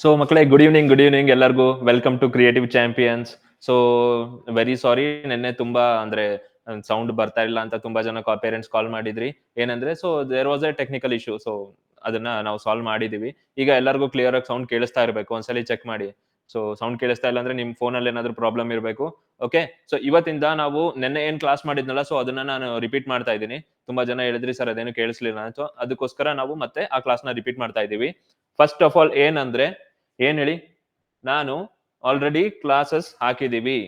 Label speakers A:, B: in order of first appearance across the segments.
A: So ಮಕ್ಕಳೇ good evening ಎಲ್ಲರಿಗೂ welcome to creative champions. So very sorry, ನಿನ್ನೆ ತುಂಬಾ ಅಂದ್ರೆ ಸೌಂಡ್ ಬರ್ತಾ ಇಲ್ಲ ಅಂತ ತುಂಬಾ ಜನ ಪೇರೆಂಟ್ಸ್ ಕಾಲ್ ಮಾಡಿದ್ರಿ. ಏನಂದ್ರೆ so there was a technical issue. So ಅದನ್ನ ನಾವು ಸಾಲ್ವ್ ಮಾಡಿದೀವಿ. ಈಗ ಎಲ್ಲರಿಗೂ ಕ್ಲಿಯರ್ ಆಗಿ ಸೌಂಡ್ ಕೇಳಿಸ್ತಾ ಇರಬೇಕು. ಒಂದ್ಸಲಿ ಚೆಕ್ ಮಾಡಿ. ಸೊ ಸೌಂಡ್ ಕೇಳಿಸ್ತಾ ಇಲ್ಲ ಅಂದ್ರೆ ನಿಮ್ ಫೋನಲ್ಲಿ ಏನಾದ್ರು ಪ್ರಾಬ್ಲಮ್ ಇರಬೇಕು. ಓಕೆ, ಸೊ ಇವತ್ತಿಂದ ನಾವು ನೆನ್ನೆ ಏನ್ ಕ್ಲಾಸ್ ಮಾಡಿದ್ನಲ್ಲ, ಸೊ ಅದನ್ನ ನಾನು ರಿಪೀಟ್ ಮಾಡ್ತಾ ಇದ್ದೀನಿ. ತುಂಬಾ ಜನ ಹೇಳಿದ್ರಿ ಸರ್ ಅದೇನು ಕೇಳಿಸ್ಲಿಲ್ಲ ಅಂತ. ಅದಕ್ಕೋಸ್ಕರ ನಾವು ಮತ್ತೆ ಆ ಕ್ಲಾಸ್ ನ ರಿಪೀಟ್ ಮಾಡ್ತಾ ಇದೀವಿ. ಫಸ್ಟ್ ಆಫ್ ಆಲ್ ಏನಂದ್ರೆ, ಏನ್ ಹೇಳಿ, ನಾನು ಆಲ್ರೆಡಿ ಕ್ಲಾಸಸ್ ಹಾಕಿದೀವಿ.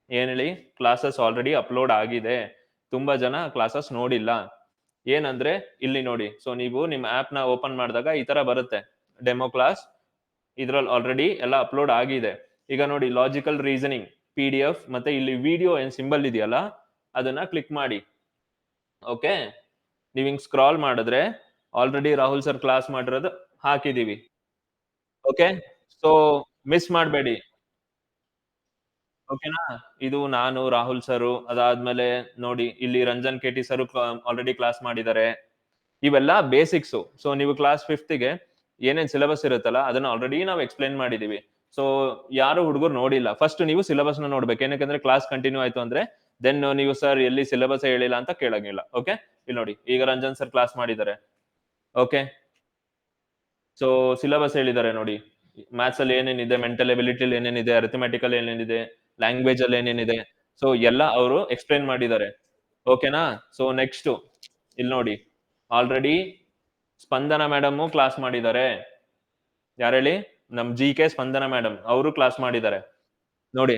A: ಏನ್ ಹೇಳಿ, ಕ್ಲಾಸಸ್ ಆಲ್ರೆಡಿ ಅಪ್ಲೋಡ್ ಆಗಿದೆ. ತುಂಬಾ ಜನ ಕ್ಲಾಸಸ್ ನೋಡಿಲ್ಲ. ಏನಂದ್ರೆ ಇಲ್ಲಿ ನೋಡಿ, ಸೊ ನೀವು ನಿಮ್ ಆಪ್ ನ ಓಪನ್ ಮಾಡಿದಾಗ ಈ ತರ ಬರುತ್ತೆ, ಡೆಮೋ ಕ್ಲಾಸ್. ಇದ್ರಲ್ಲಿ ಆಲ್ರೆಡಿ ಎಲ್ಲ ಅಪ್ಲೋಡ್ ಆಗಿದೆ. ಈಗ ನೋಡಿ, ಲಾಜಿಕಲ್ ರೀಸನಿಂಗ್ PDF ಮತ್ತೆ ಇಲ್ಲಿ ವಿಡಿಯೋ ಏನ್ ಸಿಂಬಲ್ ಇದೆಯಲ್ಲ, ಅದನ್ನ ಕ್ಲಿಕ್ ಮಾಡಿ. ಓಕೆ, ನೀವ್ ಹಿಂಗ್ ಸ್ಕ್ರಾಲ್ ಮಾಡಿದ್ರೆ ಆಲ್ರೆಡಿ ರಾಹುಲ್ ಸರ್ ಕ್ಲಾಸ್ ಮಾಡಿರೋದು ಹಾಕಿದೀವಿ. ಓಕೆ, ಸೊ ಮಿಸ್ ಮಾಡಬೇಡಿ. ಓಕೆನಾ? ಇದು ನಾನು, ರಾಹುಲ್ ಸರು, ಅದಾದ್ಮೇಲೆ ನೋಡಿ ಇಲ್ಲಿ ರಂಜನ್ KT ಸರು ಆಲ್ರೆಡಿ ಕ್ಲಾಸ್ ಮಾಡಿದ್ದಾರೆ. ಇವೆಲ್ಲ ಬೇಸಿಕ್ಸು. ಸೊ ನೀವು ಕ್ಲಾಸ್ 5ಗೆ ಏನೇನ್ ಸಿಲೆಬಸ್ ಇರುತ್ತಲ್ಲ, ಅದನ್ನ ಆಲ್ರೆಡಿ ನಾವು ಎಕ್ಸ್‌ಪ್ಲೇನ್ ಮಾಡಿದೀವಿ. ಸೊ ಯಾರು ಹುಡುಗರು ನೋಡಿಲ್ಲ. ಫಸ್ಟ್ ನೀವು ಸಿಲೆಬಸ್‌ನ ನೋಡ್ಬೇಕು. ಏನಕ್ಕಂದ್ರೆ ಕ್ಲಾಸ್ ಕಂಟಿನ್ಯೂ ಆಯ್ತು ಅಂದ್ರೆ ದೆನ್ ನೀವು ಸರ್ ಎಲ್ಲಿ ಸಿಲೆಬಸ್ ಹೇಳಿಲ್ಲ ಅಂತ ಕೇಳಂಗಿಲ್ಲ. ಓಕೆ? ಇಲ್ಲಿ ನೋಡಿ, ಈಗ ರಂಜನ್ ಸರ್ ಕ್ಲಾಸ್ ಮಾಡಿದ್ದಾರೆ. ಓಕೆ? ಸೊ ಸಿಲೆಬಸ್ ಹೇಳಿದ್ದಾರೆ ನೋಡಿ. ಮ್ಯಾಥ್ಸ್ ಅಲ್ಲಿ ಏನೇನಿದೆ, ಮೆಂಟಲ್ ಎಬಿಲಿಟಿಲಿ ಏನೇನಿದೆ, ಅರಿಥಮೆಟಿಕಲ್ ಏನೇನಿದೆ, ಲ್ಯಾಂಗ್ವೇಜ್ ಅಲ್ಲಿ ಏನೇನಿದೆ, ಸೊ ಎಲ್ಲ ಅವರು ಎಕ್ಸ್‌ಪ್ಲೇನ್ ಮಾಡಿದ್ದಾರೆ. ಓಕೆನಾ? ಸೊ ನೆಕ್ಸ್ಟ್ ಇಲ್ಲಿ ನೋಡಿ, ಆಲ್ರೆಡಿ ಸ್ಪಂದನ ಮೇಡಮ್ ಕ್ಲಾಸ್ ಮಾಡಿದ್ದಾರೆ. ಯಾರೇಳಿ? ನಮ್ GK ಸ್ಪಂದನ ಮೇಡಮ್ ಅವರು ಕ್ಲಾಸ್ ಮಾಡಿದ್ದಾರೆ. ನೋಡಿ,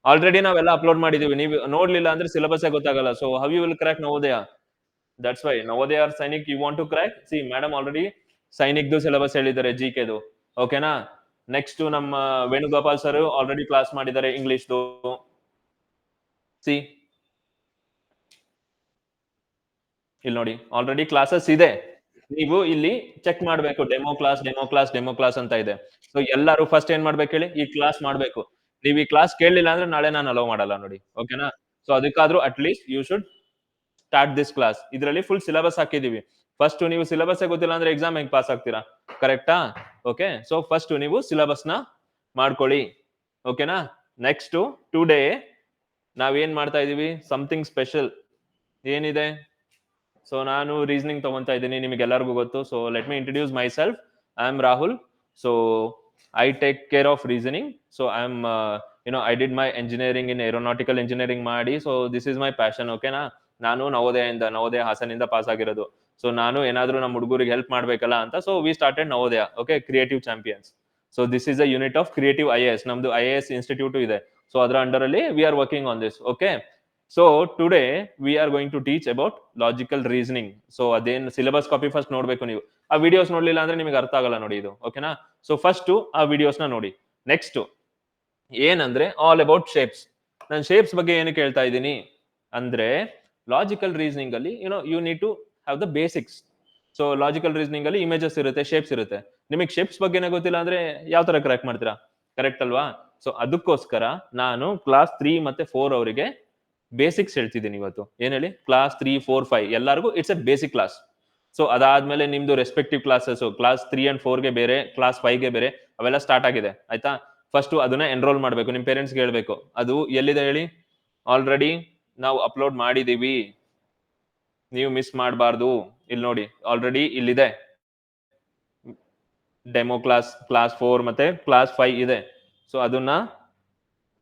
A: ಆಲ್ರೆಡಿ ನಾವೆಲ್ಲ ಅಪ್ಲೋಡ್ ಮಾಡಿದೀವಿ. ನೀವು ನೋಡ್ಲಿಲ್ಲ ಅಂದ್ರೆ ಸಿಲೆಬಸ್ಸೇ ಗೊತ್ತಾಗಲ್ಲ. So how you will crack Navodaya? That's why Navodaya or Sainik you want to crack. See madam already ಸೈನಿಕ್‌ದು ಸಿಲೆಬಸ್ ಹೇಳಿದ್ದಾರೆ, GKದು. ಓಕೆನಾ? ನೆಕ್ಸ್ಟ್ ನಮ್ಮ ವೇಣುಗೋಪಾಲ್ ಸರ್ ಆಲ್ರೆಡಿ ಕ್ಲಾಸ್ ಮಾಡಿದ್ದಾರೆ ಇಂಗ್ಲಿಷ್‌ದು. ಸಿ ಇಲ್ಲಿ ನೋಡಿ, ಆಲ್ರೆಡಿ ಕ್ಲಾಸಸ್ ಇದೆ. ನೀವು ಇಲ್ಲಿ ಚೆಕ್ ಮಾಡ್ಬೇಕು. ಡೆಮೋ ಕ್ಲಾಸ್ ಅಂತ ಇದೆ. ಸೊ ಎಲ್ಲರೂ ಫಸ್ಟ್ ಏನ್ ಮಾಡ್ಬೇಕು ಹೇಳಿ? ಈ ಕ್ಲಾಸ್ ಮಾಡ್ಬೇಕು. ನೀವು ಈ ಕ್ಲಾಸ್ ಕೇಳಲಿಲ್ಲ ಅಂದ್ರೆ ನಾಳೆ ನಾನು ಅಲೋ ಮಾಡಲ್ಲ ನೋಡಿ. ಓಕೆನಾ? ಸೊ ಅದಕ್ಕಾದ್ರೂ at least you should start this class. ಇದರಲ್ಲಿ ಫುಲ್ ಸಿಲೆಬಸ್ ಹಾಕಿದೀವಿ. ಫಸ್ಟ್ ನೀವು ಸಿಲೆಬಸ್ಸೇ ಗೊತ್ತಿಲ್ಲ ಅಂದ್ರೆ ಎಕ್ಸಾಮ್ ಹೆಂಗ್ ಪಾಸ್ ಆಗ್ತೀರಾ? ಕರೆಕ್ಟಾ? ಓಕೆ, ಸೊ ಫಸ್ಟ್ ನೀವು ಸಿಲೆಬಸ್‌ನ ಮಾಡ್ಕೊಳ್ಳಿ. ಓಕೆನಾ? ನೆಕ್ಸ್ಟ್ ಟುಡೇ ನಾವೇನ್ ಮಾಡ್ತಾ ಇದೀವಿ? Something special. ಏನಿದೆ? ಸೊ ನಾನು ರೀಸನಿಂಗ್ ತಗೊಂತಾ ಇದ್ದೀನಿ, ನಿಮಗೆಲ್ಲರಿಗೂ ಗೊತ್ತು. So let me introduce myself. I am Rahul. So I take care of reasoning. So I am I did my engineering in aeronautical engineering ಮಾಡಿ. So this is my passion. ಓಕೆನಾ? ನಾನು ನವೋದಯ ಹಾಸನಿಂದ pass ಆಗಿರೋದು. So ನಾನು ಏನಾದ್ರೂ ನಮ್ಮ ಹುಡುಗರಿಗೆ help ಮಾಡ್ಬೇಕಲ್ಲ ಅಂತ, so we started Navodaya. Okay, creative champions. So this is a unit of creative IAS. ನಮ್ದು IAS ಇನ್ಸ್ಟಿಟ್ಯೂಟ್ ಇದೆ. ಸೊ ಅದರ ಅಂಡರ್ ಅಲ್ಲಿ we are working on this. Okay, so today we are going to teach about logical reasoning. So ಅದೇನು syllabus copy first ನೋಡ್ಬೇಕು ನೀವು. ಆ videos ನೋಡ್ಲಿಲ್ಲ ಅಂದ್ರೆ ನಿಮಗೆ ಅರ್ಥ ಆಗಲ್ಲ ನೋಡಿ ಇದು. ಓಕೆನಾ? ಸೊ ಫಸ್ಟ್ ಆ ವಿಡಿಯೋಸ್ ನ ನೋಡಿ. ನೆಕ್ಸ್ಟ್ ಏನಂದ್ರೆ ಆಲ್ ಅಬೌಟ್ ಶೇಪ್ಸ್. ನಾನು ಶೇಪ್ಸ್ ಬಗ್ಗೆ ಏನು ಕೇಳ್ತಾ ಇದ್ದೀನಿ ಅಂದ್ರೆ, ಲಾಜಿಕಲ್ ರೀಸನಿಂಗ್ ಅಲ್ಲಿ you need to have the basics. So logical reasoning ಅಲ್ಲಿ ಇಮೇಜಸ್ ಇರುತ್ತೆ, ಶೇಪ್ಸ್ ಇರುತ್ತೆ. ನಿಮಗೆ ಶೇಪ್ಸ್ ಬಗ್ಗೆನೇ ಗೊತ್ತಿಲ್ಲ ಅಂದ್ರೆ ಯಾವ ತರ ಕ್ರ್ಯಾಕ್ ಮಾಡ್ತೀರಾ? ಕರೆಕ್ಟ್ ಅಲ್ವಾ? ಸೊ ಅದಕ್ಕೋಸ್ಕರ ನಾನು ಕ್ಲಾಸ್ 3 ಮತ್ತೆ 4 ಅವರಿಗೆ ಬೇಸಿಕ್ಸ್ ಹೇಳ್ತಿದ್ದೀನಿ ಇವತ್ತು. ಏನ್ ಹೇಳಿ? ಕ್ಲಾಸ್ 3, 4, 5 ಎಲ್ಲರಿಗೂ it's A basic class. So ಅದಾದ್ಮೇಲೆ ನಿಮ್ದು ರೆಸ್ಪೆಕ್ಟಿವ್ ಕ್ಲಾಸಸ್ ಕ್ಲಾಸ್ 3 ಅಂಡ್ 4ಗೆ ಬೇರೆ, ಕ್ಲಾಸ್ 5ಗೆ ಬೇರೆ, ಅವೆಲ್ಲ ಸ್ಟಾರ್ಟ್ ಆಗಿದೆ. ಆಯ್ತಾ? ಫಸ್ಟ್ ಅದನ್ನ ಎನ್ರೋಲ್ ಮಾಡ್ಬೇಕು. ನಿಮ್ ಪೇರೆಂಟ್ಸ್ಗೆ ಹೇಳ್ಬೇಕು. ಅದು ಎಲ್ಲಿದೆ ಹೇಳಿ? ಆಲ್ರೆಡಿ ನಾವು ಅಪ್ಲೋಡ್ ಮಾಡಿದೀವಿ. ನೀವು ಮಿಸ್ ಮಾಡಬಾರ್ದು. ಇಲ್ಲಿ ನೋಡಿ, ಆಲ್ರೆಡಿ ಇಲ್ಲಿದೆ ಡೆಮೋ ಕ್ಲಾಸ್ 4 ಮತ್ತೆ ಕ್ಲಾಸ್ 5 ಇದೆ. ಸೊ ಅದನ್ನ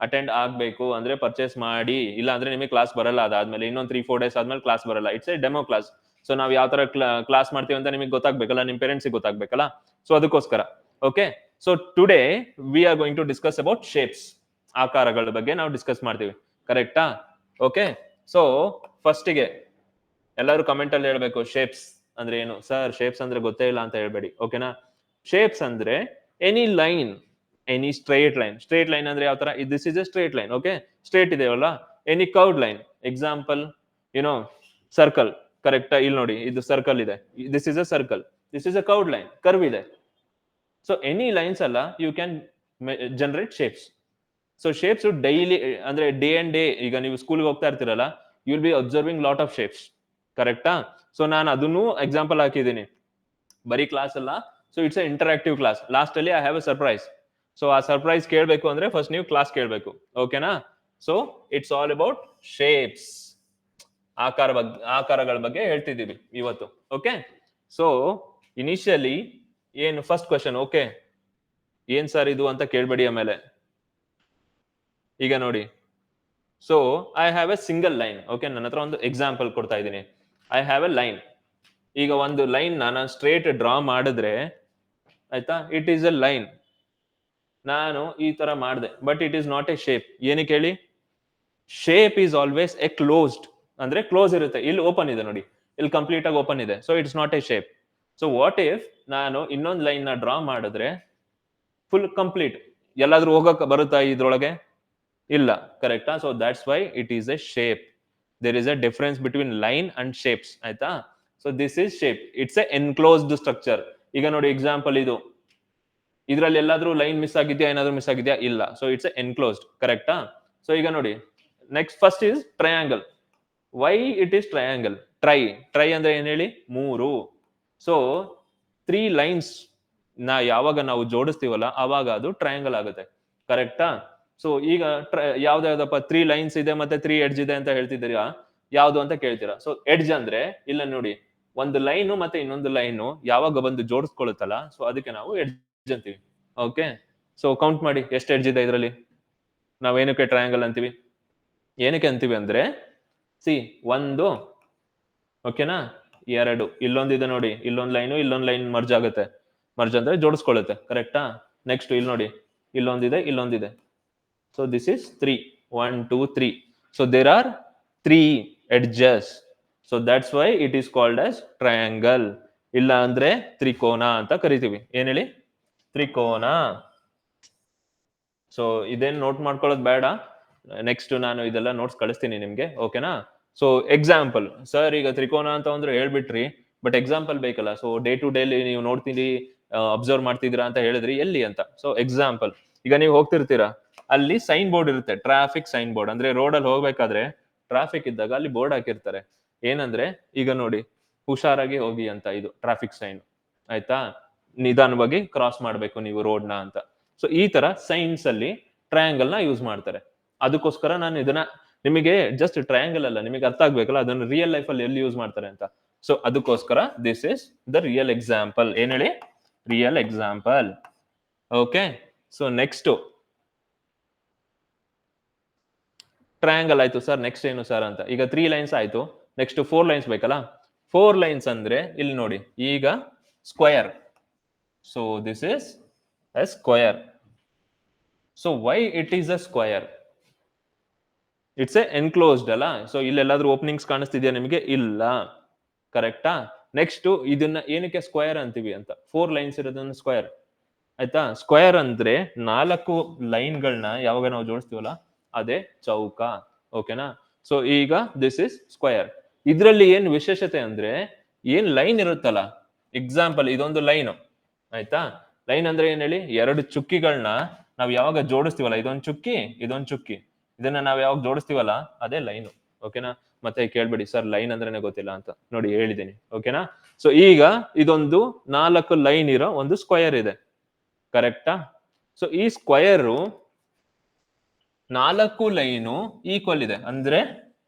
A: ಅಟೆಂಡ್ ಆಗ್ಬೇಕು ಅಂದ್ರೆ ಪರ್ಚೇಸ್ ಮಾಡಿ. ಇಲ್ಲ ಅಂದ್ರೆ ನಿಮಗೆ ಕ್ಲಾಸ್ ಬರಲ್ಲ. ಅದಾದ್ಮೇಲೆ ಇನ್ನೊಂದು 3-4 ಡೇಸ್ ಆದ್ಮೇಲೆ ಕ್ಲಾಸ್ ಬರಲ್ಲ. It's a demo class. So ನಾವು ಯಾವ ತರ ಕ್ಲಾಸ್ ಮಾಡ್ತೀವಿ ಅಂತ ನಿಮಗೆ ಗೊತ್ತಾಗ್ಬೇಕಲ್ಲ, ನಿಮ್ ಪೇರೆಂಟ್ಸ್ ಗೊತ್ತಾಗ್ಬೇಕಲ್ಲ. ಸೊ ಅದಕ್ಕೋಸ್ಕರ. Okay, so today we are going to discuss about shapes. ಆಕಾರಗಳ ಬಗ್ಗೆ ನಾವು ಡಿಸ್ಕಸ್ ಮಾಡ್ತೀವಿ. ಕರೆಕ್ಟಾ? ಓಕೆ, ಸೊ ಫಸ್ಟಿಗೆ ಎಲ್ಲರೂ ಕಮೆಂಟ್ ಅಲ್ಲಿ ಹೇಳ್ಬೇಕು ಶೇಪ್ಸ್ ಅಂದ್ರೆ ಏನು. ಸರ್ ಶೇಪ್ಸ್ ಅಂದ್ರೆ ಗೊತ್ತೇ ಇಲ್ಲ ಅಂತ ಹೇಳ್ಬೇಡಿ. ಓಕೆನಾ? ಶೇಪ್ಸ್ ಅಂದ್ರೆ any line, any straight line ಅಂದ್ರೆ ಯಾವ ತರ? This is a straight line. Okay, straight ಇದೆಯಲ್ಲ. Any curved line, example you know circle. ಕರೆಕ್ಟಾ? ಇಲ್ಲಿ ನೋಡಿ, ಇದು ಸರ್ಕಲ್ ಇದೆ. This is a circle. This is a curved line, curve ಇದೆ. ಸೊ ಎನಿ ಲೈನ್ಸ್ ಅಲ್ಲ, you can generate shapes. So shapes daily ಅಂದ್ರೆ day and day, ಈಗ ನೀವು ಸ್ಕೂಲ್ಗೆ ಹೋಗ್ತಾ ಇರ್ತೀರಲ್ಲ, you will be observing lot of shapes. ಕರೆಕ್ಟಾ? ಸೊ ನಾನು ಅದನ್ನು ಎಕ್ಸಾಂಪಲ್ ಹಾಕಿದ್ದೀನಿ. ಬರೀ ಕ್ಲಾಸ್ ಅಲ್ಲ, so it's a interactive class. Last ಅಲ್ಲಿ I have a surprise. So ಆ ಸರ್ಪ್ರೈಸ್ ಕೇಳಬೇಕು ಅಂದ್ರೆ ಫಸ್ಟ್ ನೀವು ಕ್ಲಾಸ್ ಕೇಳಬೇಕು. ಓಕೆನಾ? So it's all about shapes. ಆಕಾರಗಳ ಬಗ್ಗೆ ಹೇಳ್ತಿದ್ದೀವಿ ಇವತ್ತು. ಓಕೆ, ಸೊ ಇನಿಷಿಯಲಿ ಏನು ಫಸ್ಟ್ ಕ್ವೆಶನ್, ಓಕೆ ಏನ್ ಸರ್ ಇದು ಅಂತ ಕೇಳ್ಬೇಡಿ ಆಮೇಲೆ. ಈಗ ನೋಡಿ, so I have a single line. Okay, ನನ್ನ ಹತ್ರ ಒಂದು ಎಕ್ಸಾಂಪಲ್ ಕೊಡ್ತಾ ಇದ್ದೀನಿ. I have A line. ಈಗ ಒಂದು ಲೈನ್ ನಾನು ಸ್ಟ್ರೇಟ್ ಡ್ರಾ ಮಾಡಿದ್ರೆ ಆಯ್ತಾ, ಇಟ್ ಈಸ್ ಎ ಲೈನ್. ನಾನು ಈ ತರ ಮಾಡಿದೆ, but it is not A shape. ಏನಕ್ಕೆ ಹೇಳಿ? Shape is always A closed, ಅಂದ್ರೆ ಕ್ಲೋಸ್ ಇರುತ್ತೆ. ಇಲ್ಲಿ ಓಪನ್ ಇದೆ ನೋಡಿ, ಇಲ್ಲಿ ಕಂಪ್ಲೀಟ್ ಆಗಿ ಓಪನ್ ಇದೆ. So it's not A shape. So what if ನಾನು ಇನ್ನೊಂದು ಲೈನ್ ನ ಡ್ರಾ ಮಾಡಿದ್ರೆ ಫುಲ್ ಕಂಪ್ಲೀಟ್, ಎಲ್ಲಾದ್ರೂ ಹೋಗಕ್ ಬರುತ್ತಾ ಇದ್ರೊಳಗೆ? ಇಲ್ಲ, ಕರೆಕ್ಟಾ? So that's why it is a shape. There is a difference between line and shapes, ಆಯ್ತಾ? So this is shape, it's a enclosed structure. ಈಗ ನೋಡಿ ಎಕ್ಸಾಂಪಲ್ ಇದು, ಇದ್ರಲ್ಲಿ ಎಲ್ಲಾದ್ರೂ ಲೈನ್ ಮಿಸ್ ಆಗಿದ್ಯಾ, ಏನಾದ್ರೂ ಮಿಸ್ ಆಗಿದ್ಯಾ? ಇಲ್ಲ. ಸೊ ಇಟ್ಸ್ ಎನ್ಕ್ಲೋಸ್ಡ್, ಕರೆಕ್ಟಾ? ಸೊ ಈಗ ನೋಡಿ, next first is triangle. Y it is triangle? Try ಅಂದ್ರೆ ಏನ್ ಹೇಳಿ? ಮೂರು. ಸೊ 3 ಲೈನ್ಸ್ ಯಾವಾಗ ನಾವು ಜೋಡಿಸ್ತೀವಲ್ಲ ಅವಾಗ ಅದು ಟ್ರಯಾಂಗಲ್ ಆಗುತ್ತೆ, ಕರೆಕ್ಟಾ? ಸೊ ಈಗ ಯಾವ್ದಾವ್ದಪ್ಪ 3 ಲೈನ್ಸ್ ಇದೆ ಮತ್ತೆ 3 ಎಡ್ಜ್ ಇದೆ ಅಂತ ಹೇಳ್ತಿದ್ದೀರಾ, ಯಾವ್ದು ಅಂತ ಕೇಳ್ತೀರಾ. ಸೊ ಎಡ್ಜ್ ಅಂದ್ರೆ ಇಲ್ಲ ನೋಡಿ, ಒಂದು ಲೈನು ಮತ್ತೆ ಇನ್ನೊಂದು ಲೈನು ಯಾವಾಗ ಬಂದು ಜೋಡಿಸ್ಕೊಳ್ಳುತ್ತಲ್ಲ, ಸೊ ಅದಕ್ಕೆ ನಾವು ಎಡ್ಜ್ ಅಂತೀವಿ. ಓಕೆ, ಸೊ ಕೌಂಟ್ ಮಾಡಿ ಎಷ್ಟು ಎಡ್ಜ್ ಇದೆ ಇದರಲ್ಲಿ. ನಾವೇನಕ್ಕೆ ಟ್ರಯಾಂಗಲ್ ಅಂತೀವಿ? ಏನಕ್ಕೆ ಅಂತೀವಿ ಅಂದ್ರೆ, ಸಿ ಒಂದು, ಓಕೆನಾ, ಎರಡು, ಇಲ್ಲೊಂದಿದೆ ನೋಡಿ, ಇಲ್ಲೊಂದ್ ಲೈನ್ ಮರ್ಜ್ ಆಗುತ್ತೆ. ಮರ್ಜ್ ಅಂದ್ರೆ ಜೋಡಿಸ್ಕೊಳ್ಳುತ್ತೆ, ಕರೆಕ್ಟಾ? ನೆಕ್ಸ್ಟ್ ಇಲ್ಲಿ ನೋಡಿ, ಇಲ್ಲೊಂದಿದೆ. So this is 3, 1 2 3. So there are 3 edges. So that's why it is called as triangle. ಇಲ್ಲ ಅಂದ್ರೆ ತ್ರಿಕೋನ ಅಂತ ಕರಿತೀವಿ. ಏನ್ ಹೇಳಿ? ತ್ರಿಕೋನ. ಸೊ ಇದೇನ್ ನೋಟ್ ಮಾಡ್ಕೊಳ್ಳೋದು ಬೇಡ, ನೆಕ್ಸ್ಟ್ ನಾನು ಇದೆಲ್ಲ ನೋಟ್ಸ್ ಕಳಿಸ್ತೀನಿ ನಿಮ್ಗೆ. ಓಕೆನಾ? ಸೊ ಎಕ್ಸಾಂಪಲ್, ಸರ್ ಈಗ ತ್ರಿಕೋನ ಅಂತ ಅಂದ್ರೆ ಹೇಳ್ಬಿಟ್ರಿ, ಬಟ್ ಎಕ್ಸಾಂಪಲ್ ಬೇಕಲ್ಲ. ಸೊ ಡೇ ಟು ಡೇಲಿ ನೀವು ನೋಡ್ತೀರಿ, ಅಬ್ಸರ್ವ್ ಮಾಡ್ತಿದ್ದೀರಾ ಅಂತ ಹೇಳಿದ್ರಿ, ಎಲ್ಲಿ ಅಂತ. ಸೊ ಎಕ್ಸಾಂಪಲ್, ಈಗ ನೀವು ಹೋಗ್ತಿರ್ತೀರಾ, ಅಲ್ಲಿ ಸೈನ್ ಬೋರ್ಡ್ ಇರುತ್ತೆ, ಟ್ರಾಫಿಕ್ ಸೈನ್ ಬೋರ್ಡ್. ಅಂದ್ರೆ ರೋಡ್ ಅಲ್ಲಿ ಹೋಗ್ಬೇಕಾದ್ರೆ ಟ್ರಾಫಿಕ್ ಇದ್ದಾಗ ಅಲ್ಲಿ ಬೋರ್ಡ್ ಹಾಕಿರ್ತಾರೆ. ಏನಂದ್ರೆ ಈಗ ನೋಡಿ, ಹುಷಾರಾಗಿ ಹೋಗಿ ಅಂತ, ಇದು ಟ್ರಾಫಿಕ್ ಸೈನ್, ಆಯ್ತಾ? ನಿಧಾನವಾಗಿ ಕ್ರಾಸ್ ಮಾಡ್ಬೇಕು ನೀವು ರೋಡ್ನ ಅಂತ. ಸೊ ಈ ತರ ಸೈನ್ಸ್ ಅಲ್ಲಿ ಟ್ರಯಾಂಗಲ್ ನ ಯೂಸ್ ಮಾಡ್ತಾರೆ. ಅದಕ್ಕೋಸ್ಕರ ನಾನು ಇದನ್ನ ನಿಮಗೆ ಜಸ್ಟ್ ಟ್ರಯಾಂಗಲ್ ಅಲ್ಲ, ನಿಮಗೆ ಅರ್ಥ ಆಗ್ಬೇಕಲ್ಲ ಅದನ್ನು ರಿಯಲ್ ಲೈಫ್ ಅಲ್ಲಿ ಎಲ್ಲಿ ಯೂಸ್ ಮಾಡ್ತಾರೆ ಅಂತ. ಸೊ ಅದಕ್ಕೋಸ್ಕರ this is the real example. ಏನ್ ಹೇಳಿ? Real example. Okay, so next triangle ಆಯ್ತು ಸರ್, ನೆಕ್ಸ್ಟ್ ಏನು ಸರ್ ಅಂತ. ಈಗ 3 ಲೈನ್ಸ್ ಆಯ್ತು, ನೆಕ್ಸ್ಟ್ 4 ಲೈನ್ಸ್ ಬೇಕಲ್ಲ. 4 ಲೈನ್ಸ್ ಅಂದ್ರೆ ಇಲ್ಲಿ ನೋಡಿ, ಈಗ square. So this is A square. So Y it is a square? It's a enclosed ಅಲ್ಲ. ಸೊ ಇಲ್ಲೆಲ್ಲಾದ್ರೂ ಓಪನಿಂಗ್ಸ್ ಕಾಣಿಸ್ತಿದ್ಯಾ ನಿಮಗೆ? ಇಲ್ಲ, ಕರೆಕ್ಟಾ? ನೆಕ್ಸ್ಟ್ ಇದನ್ನ ಏನಕ್ಕೆ ಸ್ಕ್ವಯರ್ ಅಂತೀವಿ ಅಂತ, 4 ಲೈನ್ಸ್ ಇರೋದನ್ನ ಸ್ಕ್ವಯರ್, ಆಯ್ತಾ? ಸ್ಕ್ವಯರ್ ಅಂದ್ರೆ 4 ಲೈನ್ಗಳನ್ನ ಯಾವಾಗ ನಾವು ಜೋಡಿಸ್ತೀವಲ್ಲ ಅದೇ ಚೌಕ. ಓಕೆನಾ? ಸೊ ಈಗ ದಿಸ್ ಇಸ್ ಸ್ಕ್ವಯರ್. ಇದ್ರಲ್ಲಿ ಏನ್ ವಿಶೇಷತೆ ಅಂದ್ರೆ, ಏನ್ ಲೈನ್ ಇರುತ್ತಲ್ಲ, ಎಕ್ಸಾಂಪಲ್ ಇದೊಂದು ಲೈನ್, ಆಯ್ತಾ? ಲೈನ್ ಅಂದ್ರೆ ಏನ್ ಹೇಳಿ? 2 ಚುಕ್ಕಿಗಳನ್ನ ನಾವ್ ಯಾವಾಗ ಜೋಡಿಸ್ತೀವಲ್ಲ, ಇದೊಂದು ಚುಕ್ಕಿ, ಇದನ್ನ ನಾವ್ ಯಾವಾಗ ಜೋಡಿಸ್ತೀವಲ್ಲ ಅದೇ ಲೈನ್. ಓಕೆನಾ? ಮತ್ತೆ ಕೇಳ್ಬೇಡಿ ಸರ್ ಲೈನ್ ಅಂದ್ರೇನೆ ಗೊತ್ತಿಲ್ಲ ಅಂತ, ನೋಡಿ ಹೇಳಿದ್ದೀನಿ. ಓಕೆನಾ? ಸೊ ಈಗ ಇದೊಂದು 4 ಲೈನ್ ಇರೋ ಒಂದು ಸ್ಕ್ವಯರ್ ಇದೆ, ಕರೆಕ್ಟಾ? ಸೊ ಈ ಸ್ಕ್ವಯರ್ 4 ಲೈನು ಈಕ್ವಲ್ ಇದೆ, ಅಂದ್ರೆ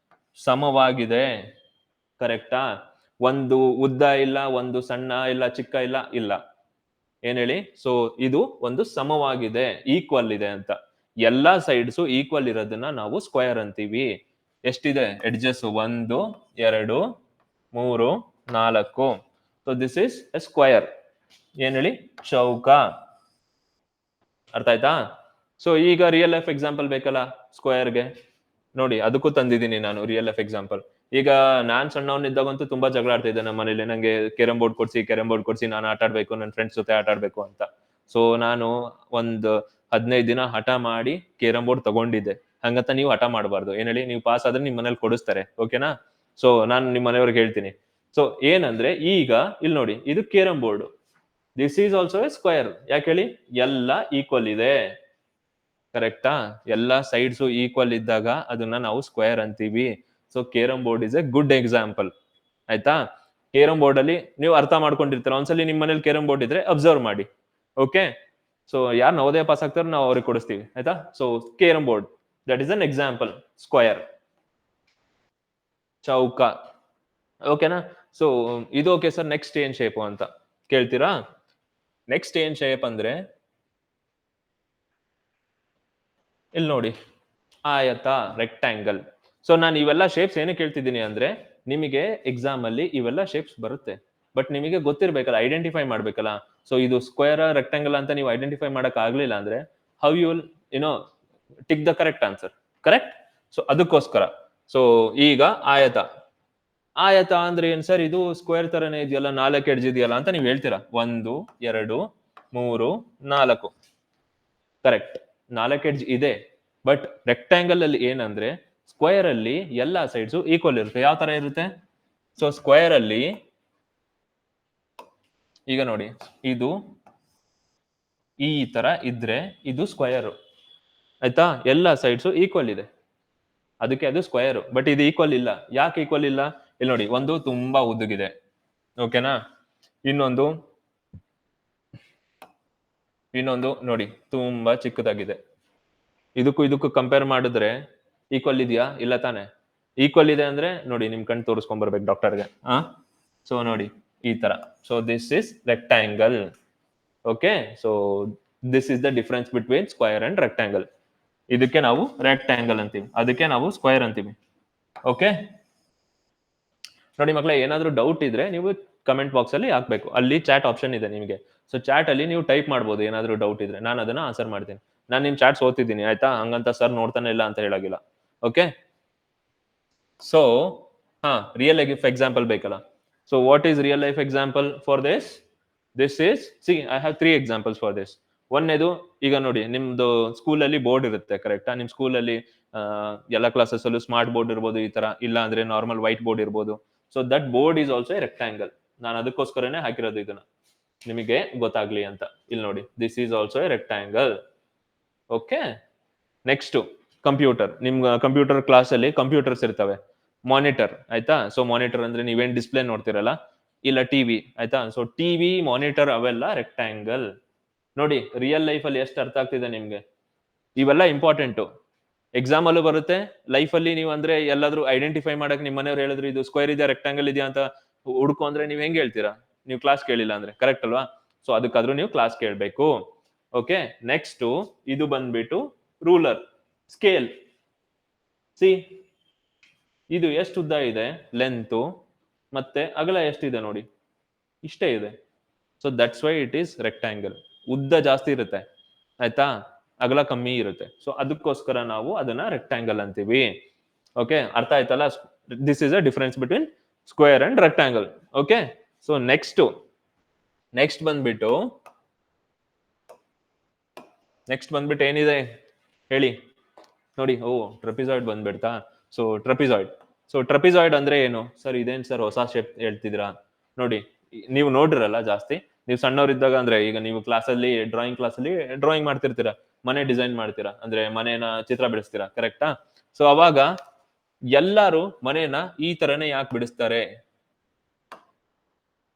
A: ಸಮವಾಗಿದೆ, ಕರೆಕ್ಟಾ? ಒಂದು ಉದ್ದ ಇಲ್ಲ, ಒಂದು ಸಣ್ಣ ಇಲ್ಲ, ಚಿಕ್ಕ ಇಲ್ಲ. ಏನ್ ಹೇಳಿ? ಸೊ ಇದು ಒಂದು ಸಮವಾಗಿದೆ, ಈಕ್ವಲ್ ಇದೆ ಅಂತ. ಎಲ್ಲಾ ಸೈಡ್ಸ್ ಈಕ್ವಲ್ ಇರೋದನ್ನ ನಾವು ಸ್ಕ್ವಯರ್ ಅಂತೀವಿ. ಎಷ್ಟಿದೆ edges? 1 2 3 4. So this is A square. ಏನ್ ಹೇಳಿ? ಚೌಕ. ಅರ್ಥ ಆಯ್ತಾ? ಸೊ ಈಗ ರಿಯಲ್ ಲೈಫ್ ಎಕ್ಸಾಂಪಲ್ ಬೇಕಲ್ಲ ಸ್ಕ್ವಯರ್ಗೆ, ನೋಡಿ ಅದಕ್ಕೂ ತಂದಿದ್ದೀನಿ ನಾನು ರಿಯಲ್ ಲೈಫ್ ಎಕ್ಸಾಂಪಲ್. ಈಗ ನಾನ್ ಸಣ್ಣವನಿದ್ದಾಗಂತೂ ತುಂಬಾ ಜಗಳ ಆಡ್ತಿದ್ದೆ ನಮ್ಮ ಮನೇಲಿ, ನಂಗೆ ಕೇರಂ ಬೋರ್ಡ್ ಕೊಡ್ಸಿ, ನಾನು ಆಟ ಆಡ್ಬೇಕು, ನನ್ನ ಫ್ರೆಂಡ್ಸ್ ಜೊತೆ ಆಟ ಆಡ್ಬೇಕು ಅಂತ. ಸೊ ನಾನು ಒಂದು 15 ದಿನ ಹಠ ಮಾಡಿ ಕೇರಂ ಬೋರ್ಡ್ ತಗೊಂಡಿದ್ದೆ. ಹಂಗಂತ ನೀವು ಹಠ ಮಾಡಬಾರ್ದು. ಏನ್ ಹೇಳಿ? ನೀವು ಪಾಸ್ ಆದ್ರೆ ನಿಮ್ ಮನೇಲಿ ಕೊಡಿಸ್ತಾರೆ, ಓಕೆನಾ? ಸೊ ನಾನು ನಿಮ್ ಮನೆಯವ್ರಿಗೆ ಹೇಳ್ತೀನಿ. ಸೊ ಏನಂದ್ರೆ ಈಗ ಇಲ್ಲಿ ನೋಡಿ, ಇದು carrom board, this is also A square. ಯಾಕೆ ಹೇಳಿ? ಎಲ್ಲ ಈಕ್ವಲ್ ಇದೆ, ಕರೆಕ್ಟಾ? ಎಲ್ಲ ಸೈಡ್ಸ್ ಈಕ್ವಲ್ ಇದ್ದಾಗ ಅದನ್ನ ನಾವು ಸ್ಕ್ವಯರ್ ಅಂತೀವಿ. So carrom board is A good example, ಆಯ್ತಾ? ಕೇರಂ ಬೋರ್ಡ್ ಅಲ್ಲಿ ನೀವು ಅರ್ಥ ಮಾಡ್ಕೊಂಡಿರ್ತೀರ. ಒಂದ್ಸಲಿ ನಿಮ್ಮ ಮನೇಲಿ ಕೇರಂ ಬೋರ್ಡ್ ಇದ್ರೆ ಅಬ್ಸರ್ವ್ ಮಾಡಿ. ಓಕೆ, ಸೊ ಯಾರು ನವೋದಯ ಪಾಸ್ ಆಗ್ತಾರೋ ನಾವು ಅವ್ರಿಗೆ ಕೊಡಿಸ್ತೀವಿ, ಆಯ್ತಾ. So carrom board, that is an example. Square, ಚೌಕ. ಓಕೆನಾ. ಸೊ ಇದು ಓಕೆ ಸರ್, ನೆಕ್ಸ್ಟ್ ಏನ್ ಶೇಪ್ ಅಂತ ಕೇಳ್ತೀರಾ. ನೆಕ್ಸ್ಟ್ ಏನ್ ಶೇಪ್ ಅಂದ್ರೆ ಇಲ್ಲಿ ನೋಡಿ, ಆಯತ, ರೆಕ್ಟ್ಯಾಂಗಲ್. ಸೊ ನಾನು ಇವೆಲ್ಲ ಶೇಪ್ಸ್ ಏನಕ್ಕೆ ಕೇಳ್ತಿದ್ದೀನಿ ಅಂದ್ರೆ ನಿಮಗೆ ಎಕ್ಸಾಮ್ ಅಲ್ಲಿ ಇವೆಲ್ಲ ಶೇಪ್ಸ್ ಬರುತ್ತೆ, ಬಟ್ ನಿಮಗೆ ಗೊತ್ತಿರ್ಬೇಕಲ್ಲ, ಐಡೆಂಟಿಫೈ ಮಾಡ್ಬೇಕಲ್ಲ. ಸೊ ಇದು ಸ್ಕ್ವೇರ್ ರೆಕ್ಟ್ಯಾಂಗಲ್ ಅಂತ ನೀವು ಐಡೆಂಟಿಫೈ ಮಾಡಕ್ ಆಗ್ಲಿಲ್ಲ ಅಂದ್ರೆ how you will you know tick the correct answer, correct. So ಅದಕ್ಕೋಸ್ಕರ ಸೊ ಈಗ ಆಯತ. ಆಯತ ಅಂದ್ರೆ ಏನ್ ಸರ್, ಇದು ಸ್ಕ್ವೇರ್ ತರನೇ ಇದೆಯಲ್ಲ, 4 ಎಡ್ಜ್ ಇದೆಯಲ್ಲ ಅಂತ ನೀವು ಹೇಳ್ತೀರಾ. 1 2 3 4, ಕರೆಕ್ಟ್. 4 ಎಡ್ಜ್ ಇದೆ. ಬಟ್ ರೆಕ್ಟ್ಯಾಂಗಲ್ ಅಲ್ಲಿ ಏನಂದ್ರೆ ಸ್ಕ್ವೇರ್ ಅಲ್ಲಿ ಎಲ್ಲಾ ಸೈಡ್ಸ್ ಈಕ್ವಲ್ ಇರುತ್ತೆ. ಯಾವ ತರ ಇರುತ್ತೆ? ಸೊ ಸ್ಕ್ವೇರ್ ಅಲ್ಲಿ ಈಗ ನೋಡಿ, ಇದು ಈ ತರ ಇದ್ರೆ ಇದು ಸ್ಕ್ವೇರ್, ಆಯ್ತಾ. ಎಲ್ಲಾ ಸೈಡ್ಸ್ ಈಕ್ವಲ್ ಇದೆ, ಅದಕ್ಕೆ ಅದು ಸ್ಕ್ವೇರ್. ಬಟ್ ಇದು ಈಕ್ವಲ್ ಇಲ್ಲ. ಯಾಕೆ ಈಕ್ವಲ್ ಇಲ್ಲ? ಇಲ್ಲಿ ನೋಡಿ, ಒಂದು ತುಂಬಾ ಉದ್ದಗಿದೆ, ಓಕೆನಾ. ಇನ್ನೊಂದು ನೋಡಿ ತುಂಬಾ ಚಿಕ್ಕದಾಗಿದೆ. ಇದಕ್ಕೂ ಕಂಪೇರ್ ಮಾಡಿದ್ರೆ ಈಕ್ವಲ್ ಇದೆಯಾ? ಇಲ್ಲ ತಾನೆ. ಈಕ್ವಲ್ ಇದೆ ಅಂದ್ರೆ ನೋಡಿ, ನಿಮ್ ಕಣ್ ತೋರಿಸ್ಕೊಂಡ್ ಬರ್ಬೇಕು ಡಾಕ್ಟರ್ಗೆ. ಸೊ ನೋಡಿ ಈ ತರ. So this is rectangle. Okay, so this is the difference between square and rectangle. ಇದಕ್ಕೆ ನಾವು ರೆಕ್ಟ್ಯಾಂಗಲ್ ಅಂತೀವಿ, ಅದಕ್ಕೆ ನಾವು ಸ್ಕ್ವೇರ್ ಅಂತೀವಿ. ಓಕೆ ನೋಡಿ ಮಕ್ಕಳೇ, ಏನಾದ್ರೂ ಡೌಟ್ ಇದ್ರೆ ನೀವು ಕಮೆಂಟ್ ಬಾಕ್ಸ್ ಅಲ್ಲಿ ಹಾಕ್ಬೇಕು. ಅಲ್ಲಿ ಚಾಟ್ ಆಪ್ಷನ್ ಇದೆ ನಿಮಗೆ. ಸೊ ಚಾಟ್ ಅಲ್ಲಿ ನೀವು ಟೈಪ್ ಮಾಡ್ಬೋದು ಏನಾದ್ರೂ ಡೌಟ್ ಇದ್ರೆ, ನಾನು ಅದನ್ನ ಆನ್ಸರ್ ಮಾಡ್ತೀನಿ. ನಾನು ನಿಮ್ ಚಾಟ್ಸ್ ಓದ್ತಿದ್ದೀನಿ, ಆಯ್ತಾ. ಹಂಗಂತ ಸರ್ ನೋಡ್ತಾನೆ ಇಲ್ಲ ಅಂತ ಹೇಳಾಗಿಲ್ಲ. Okay, so real life example ಬೇಕಲ್ಲ. So what is real life example for this? This is, see I have 3 examples for this. ಒಂದೇದು, ಈಗ ನೋಡಿ ನಿಮ್ದು ಸ್ಕೂಲಲ್ಲಿ ಬೋರ್ಡ್ ಇರುತ್ತೆ, ಕರೆಕ್ಟಾ. ನಿಮ್ ಸ್ಕೂಲಲ್ಲಿ ಎಲ್ಲ ಕ್ಲಾಸಸ್ ಅಲ್ಲೂ ಸ್ಮಾರ್ಟ್ ಬೋರ್ಡ್ ಇರ್ಬೋದು ಈ ತರ, ಇಲ್ಲ ಅಂದ್ರೆ ನಾರ್ಮಲ್ ವೈಟ್ ಬೋರ್ಡ್ ಇರ್ಬೋದು. So that board is also A rectangle. ನಾನು ಅದಕ್ಕೋಸ್ಕರನೇ ಹಾಕಿರೋದು ಇದನ್ನ, ನಿಮಗೆ ಗೊತ್ತಾಗ್ಲಿ ಅಂತ. ಇಲ್ಲಿ ನೋಡಿ, this is also A rectangle. Okay, next computer. ನಿಮ್ ಕಂಪ್ಯೂಟರ್ ಕ್ಲಾಸ್ ಅಲ್ಲಿ ಕಂಪ್ಯೂಟರ್ಸ್ ಇರ್ತವೆ. ಮಾನಿಟರ್, ಆಯ್ತಾ. ಸೊ ಮಾನಿಟರ್ ಅಂದ್ರೆ ನೀವೇನ್ ಡಿಸ್ಪ್ಲೇ ನೋಡ್ತಿರಲ್ಲ, ಇಲ್ಲ ಟಿವಿ, ಆಯ್ತಾ. ಸೊ ಟಿವಿ, ಮಾನಿಟರ್ ಅವೆಲ್ಲ ರೆಕ್ಟ್ಯಾಂಗಲ್. ನೋಡಿ ರಿಯಲ್ ಲೈಫ್ ಅಲ್ಲಿ ಎಷ್ಟು ಅರ್ಥ ಆಗ್ತಿದೆ ನಿಮ್ಗೆ. ಇವೆಲ್ಲ ಇಂಪಾರ್ಟೆಂಟ್. ಎಕ್ಸಾಮ್ ಅಲ್ಲೂ ಬರುತ್ತೆ, ಲೈಫ್ ಅಲ್ಲಿ ನೀವು ಅಂದ್ರೆ ಎಲ್ಲಾದ್ರೂ ಐಡೆಂಟಿಫೈ ಮಾಡಕ್ ನಿಮ್ ಮನೆಯವ್ರು ಹೇಳಿದ್ರು ಇದು ಸ್ಕ್ವೇರ್ ಇದೆಯಾ ರೆಕ್ಟ್ಯಾಂಗಲ್ ಇದೆಯಾ ಅಂತ ಹುಡ್ಕೊ ಅಂದ್ರೆ ನೀವ್ ಹೆಂಗ್ ಹೇಳ್ತೀರಾ? ನೀವು ಕ್ಲಾಸ್ ಕೇಳಿಲ್ಲ ಅಂದ್ರೆ, ಕರೆಕ್ಟ್ ಅಲ್ವಾ. ಸೊ ಅದಕ್ಕಾದ್ರೂ ನೀವು ಕ್ಲಾಸ್ ಕೇಳ್ಬೇಕು. ಓಕೆ, ನೆಕ್ಸ್ಟ್ ಇದು ಬಂದ್ಬಿಟ್ಟು ರೂಲರ್, ಸ್ಕೇಲ್. ಸಿ, ಇದು ಎಷ್ಟು ಉದ್ದ ಇದೆ, ಲೆಂತ್ ಮತ್ತೆ ಅಗಲ ಎಷ್ಟಿದೆ ನೋಡಿ, ಇಷ್ಟೇ ಇದೆ. So that's why it is rectangle. ಉದ್ದ ಜಾಸ್ತಿ ಇರುತ್ತೆ, ಆಯ್ತಾ, ಅಗಲ ಕಮ್ಮಿ ಇರುತ್ತೆ. ಸೊ ಅದಕ್ಕೋಸ್ಕರ ನಾವು ಅದನ್ನ ರೆಕ್ಟ್ಯಾಂಗಲ್ ಅಂತೀವಿ. ಓಕೆ, ಅರ್ಥ ಆಯ್ತಲ್ಲ. This is a difference between square and rectangle. Okay, so next ಬಂದ್ಬಿಟ್ಟು ಏನಿದೆ ಹೇಳಿ ನೋಡಿ. ಟ್ರಪಿಸಾಯ್ಡ್ ಬಂದ್ಬಿಡ್ತಾ. ಸೊ ಟ್ರಪಿಸಾಯ್ಡ್ ಅಂದ್ರೆ ಏನು ಸರ್? ಇದೇನ್ ಸರ್ ಹೊಸ ಶೇಪ್ ಹೇಳ್ತಿದ್ದೀರಾ? ನೋಡಿ, ನೀವು ನೋಡಿರಲ್ಲ ಜಾಸ್ತಿ. ನೀವು ಸಣ್ಣವರಿದ್ದಾಗ ಅಂದ್ರೆ ಈಗ ನೀವು ಕ್ಲಾಸಲ್ಲಿ ಡ್ರಾಯಿಂಗ್ ಕ್ಲಾಸಲ್ಲಿ ಡ್ರಾಯಿಂಗ್ ಮಾಡ್ತಿರ್ತೀರಾ, ಮನೆ ಡಿಸೈನ್ ಮಾಡ್ತೀರಾ, ಅಂದ್ರೆ ಮನೇನ ಚಿತ್ರ ಬಿಡಿಸ್ತೀರಾ, ಕರೆಕ್ಟಾ. ಸೊ ಅವಾಗ ಎಲ್ಲಾರು ಮನೇನ ಈ ತರನೇ ಯಾಕೆ ಬಿಡಿಸ್ತಾರೆ?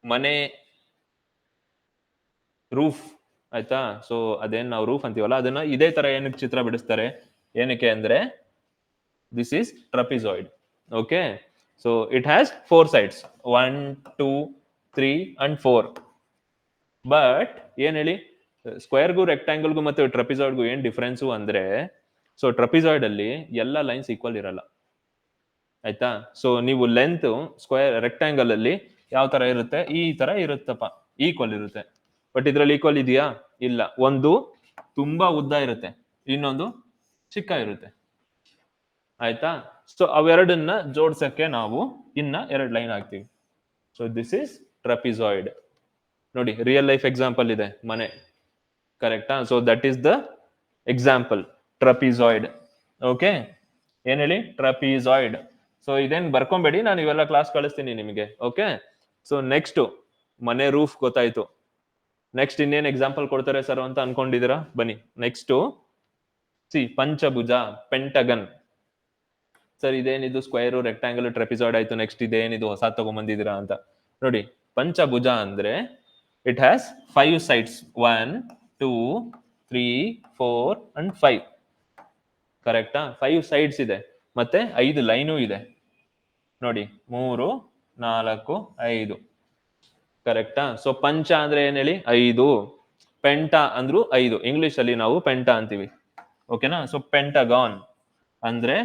A: ಮನೆ ರೂಫ್, ಆಯ್ತಾ. ಸೊ ಅದೇನ್ ನಾವು ರೂಫ್ ಅಂತೀವಲ್ಲ, ಅದನ್ನ ಇದೇ ತರ ಏನಕ್ಕೆ ಚಿತ್ರ ಬಿಡಿಸ್ತಾರೆ? ಏನಕ್ಕೆ ಅಂದ್ರೆ this is trapezoid. Okay, so it has 4 sides, 1 2 3 and 4. But ಏನ್ ಹೇಳಿ, ಸ್ಕ್ವೇರ್ಗೂ ರೆಕ್ಟ್ಯಾಂಗಲ್ಗೂ ಮತ್ತೆ ಟ್ರಪಿಸಾಯ್ಡ್ಗೂ ಏನ್ ಡಿಫ್ರೆನ್ಸು ಅಂದ್ರೆ, ಸೊ ಟ್ರಪಿಸಾಯ್ಡ್ ಅಲ್ಲಿ ಎಲ್ಲ ಲೈನ್ಸ್ ಈಕ್ವಲ್ ಇರಲ್ಲ, ಆಯ್ತಾ. ಸೊ ನೀವು ಲೆಂತ್ ಸ್ಕ್ವೇರ್ ರೆಕ್ಟ್ಯಾಂಗಲ್ ಅಲ್ಲಿ ಯಾವ ತರ ಇರುತ್ತೆ, ಈ ತರ ಇರುತ್ತಪ್ಪ, ಈಕ್ವಲ್ ಇರುತ್ತೆ. ಬಟ್ ಇದ್ರಲ್ಲಿ ಈಕ್ವಲ್ ಇದೆಯಾ? ಇಲ್ಲ. ಒಂದು ತುಂಬಾ ಉದ್ದ ಇರುತ್ತೆ, ಇನ್ನೊಂದು ಚಿಕ್ಕ ಇರುತ್ತೆ, ಆಯ್ತಾ. ಸೊ ಅವೆರಡನ್ನ ಜೋಡ್ಸಕ್ಕೆ ನಾವು ಇನ್ನ 2 ಲೈನ್ ಹಾಕ್ತೀವಿ. So this is trapezoid. ನೋಡಿ ರಿಯಲ್ ಲೈಫ್ ಎಕ್ಸಾಂಪಲ್ ಇದೆ, ಮನೆ, ಕರೆಕ್ಟಾ. So that is the example, trapezoid. Okay, ಏನ್ ಹೇಳಿ, ಟ್ರಪಿಸಾಯ್ಡ್. ಸೊ ಇದೇನ್ ಬರ್ಕೊಂಬೇಡಿ, ನಾನು ಇವೆಲ್ಲ ಕ್ಲಾಸ್ ಕಳಿಸ್ತೀನಿ ನಿಮಗೆ. ಓಕೆ, ಸೊ ನೆಕ್ಸ್ಟ್ ಮನೆ ರೂಫ್ ಗೊತ್ತಾಯ್ತು. ನೆಕ್ಸ್ಟ್ ಇನ್ನೇನ್ ಎಕ್ಸಾಂಪಲ್ ಕೊಡ್ತಾರೆ ಸರ್ ಅಂತ ಅನ್ಕೊಂಡಿದೀರಾ? ಬನ್ನಿ ನೆಕ್ಸ್ಟ್ ಪಂಚಭುಜ, ಪೆಂಟಗನ್. ಸರ್ ಇದೇನಿದು ಸ್ಕ್ವೇರ್ ರೆಕ್ಟ್ಯಾಂಗಲ್ ಟ್ರೆಪಿಸಾಯ್ಡ್ ಆಯ್ತು, ನೆಕ್ಸ್ಟ್ ಇದೇನಿದು ಹೊಸ ತಗೊಂಬಂದಿದ್ದೀರಾ ಅಂತ. ನೋಡಿ ಪಂಚಭುಜ ಅಂದ್ರೆ ಇಟ್ ಹ್ಯಾಸ್ 5 sides 1 2 3 4 and 5 ಕರೆಕ್ಟಾ 5 sides ಇದೆ ಮತ್ತೆ 5 ಲೈನು ಇದೆ ನೋಡಿ 3 4 5 ಕರೆಕ್ಟಾ ಸೊ ಪಂಚ ಅಂದ್ರೆ ಏನ್ ಹೇಳಿ 5 ಪೆಂಟ ಅಂದ್ರು 5 ಇಂಗ್ಲಿಷ್ ಅಲ್ಲಿ ನಾವು ಪೆಂಟ ಅಂತೀವಿ ಓಕೆನಾ ಸೊ ಪೆಂಟಗಾನ್ ಅಂದ್ರೆ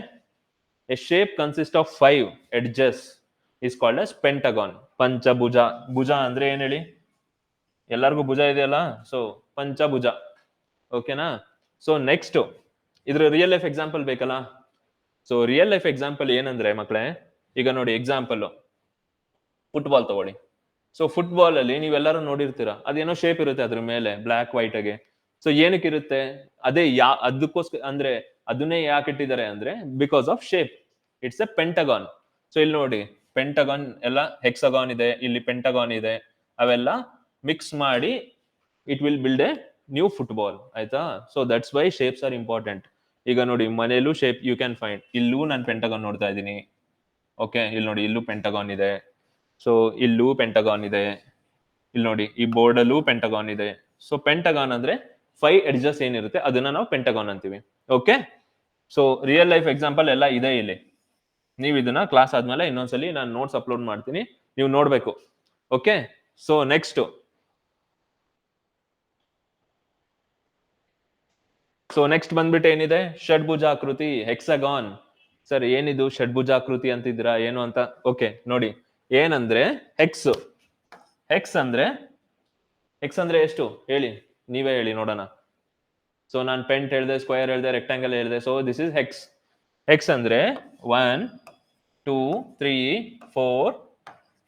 A: a shape consist of 5 edges is called as pentagon ಪಂಚಭುಜ ಭುಜ ಅಂದ್ರೆ ಏನ್ ಹೇಳಿ ಎಲ್ಲರಿಗೂ ಭುಜ ಇದೆಯಲ್ಲ ಸೊ ಪಂಚಭುಜ ಓಕೆನಾ ಸೊ ನೆಕ್ಸ್ಟ್ ಇದ್ರ ರಿಯಲ್ ಲೈಫ್ ಎಕ್ಸಾಂಪಲ್ ಬೇಕಲ್ಲ ಸೊ ರಿಯಲ್ ಲೈಫ್ ಎಕ್ಸಾಂಪಲ್ ಏನಂದ್ರೆ ಮಕ್ಕಳೇ ಈಗ ನೋಡಿ ಎಕ್ಸಾಂಪಲ್ ಫುಟ್ಬಾಲ್ ತಗೊಳ್ಳಿ ಸೊ ಫುಟ್ಬಾಲ್ ಅಲ್ಲಿ ನೀವೆಲ್ಲರೂ ನೋಡಿರ್ತೀರಾ ಅದೇನೋ ಶೇಪ್ ಇರುತ್ತೆ ಅದ್ರ ಮೇಲೆ ಬ್ಲಾಕ್ ವೈಟ್ ಆಗಿ ಸೊ ಏನಕ್ಕೆ ಇರುತ್ತೆ ಅದೇ ಅದಕ್ಕೋಸ್ಕರ ಅಂದ್ರೆ ಅದನ್ನೇ ಯಾಕೆ ಇಟ್ಟಿದ್ದಾರೆ ಅಂದ್ರೆ because of shape it's A pentagon so ಇಲ್ಲಿ ನೋಡಿ ಪೆಂಟಗಾನ್ ಎಲ್ಲ ಹೆಕ್ಸಗಾನ್ ಇದೆ ಇಲ್ಲಿ ಪೆಂಟಗಾನ್ ಇದೆ ಅವೆಲ್ಲ ಮಿಕ್ಸ್ ಮಾಡಿ it will build a new football ಆಯ್ತಾ so that's why shapes are important ಈಗ ನೋಡಿ ಮನೇಲೂ ಶೇಪ್ ಯು ಕ್ಯಾನ್ ಫೈಂಡ್ ಇಲ್ಲೂ ನಾನು ಪೆಂಟಗಾನ್ ನೋಡ್ತಾ ಇದ್ದೀನಿ ಓಕೆ ಇಲ್ಲಿ ನೋಡಿ ಇಲ್ಲೂ ಪೆಂಟಗಾನ್ ಇದೆ ಸೊ ಇಲ್ಲೂ ಪೆಂಟಗಾನ್ ಇದೆ ಇಲ್ಲಿ ನೋಡಿ ಈ ಬೋರ್ಡ್ ಅಲ್ಲೂ ಪೆಂಟಗಾನ್ ಇದೆ ಸೊ ಪೆಂಟಗಾನ್ ಅಂದ್ರೆ 5 ಎಡ್ಜಸ್ ಏನಿರುತ್ತೆ ಅದನ್ನ ನಾವು ಪೆಂಟಗಾನ್ ಅಂತೀವಿ okay so real life example ಎಲ್ಲ ಇದೆ ಇಲ್ಲಿ ನೀವು ಇದನ್ನ ಕ್ಲಾಸ್ ಆದ್ಮೇಲೆ ಇನ್ನೊಂದ್ಸಲಿ ನಾನು ನೋಟ್ಸ್ ಅಪ್ಲೋಡ್ ಮಾಡ್ತೀನಿ ನೀವು ನೋಡ್ಬೇಕು ಓಕೆ ಸೊ ನೆಕ್ಸ್ಟ್ ಬಂದ್ಬಿಟ್ಟು ಏನಿದೆ ಷಡ್ಭುಜಾಕೃತಿ ಹೆಕ್ಸಗಾನ್ ಸರ್ ಏನಿದು ಷಡ್ಭುಜಾಕೃತಿ ಅಂತಿದ್ದೀರಾ ಏನು ಅಂತ ಓಕೆ ನೋಡಿ ಏನಂದ್ರೆ ಹೆಕ್ಸ್ ಅಂದ್ರೆ ಎಷ್ಟು ಹೇಳಿ ನೀವೇ ಹೇಳಿ ನೋಡೋಣ ಸೊ ನಾನು ಪೆಂಟ್ ಹೇಳಿದೆ ಸ್ಕ್ವೇರ್ ಹೇಳಿದೆ ರೆಕ್ಟಾಂಗಲ್ ಹೇಳಿದೆ ಸೊ ದಿಸ್ ಇಸ್ ಹೆಕ್ಸ್ ಅಂದ್ರೆ 1 2 3 4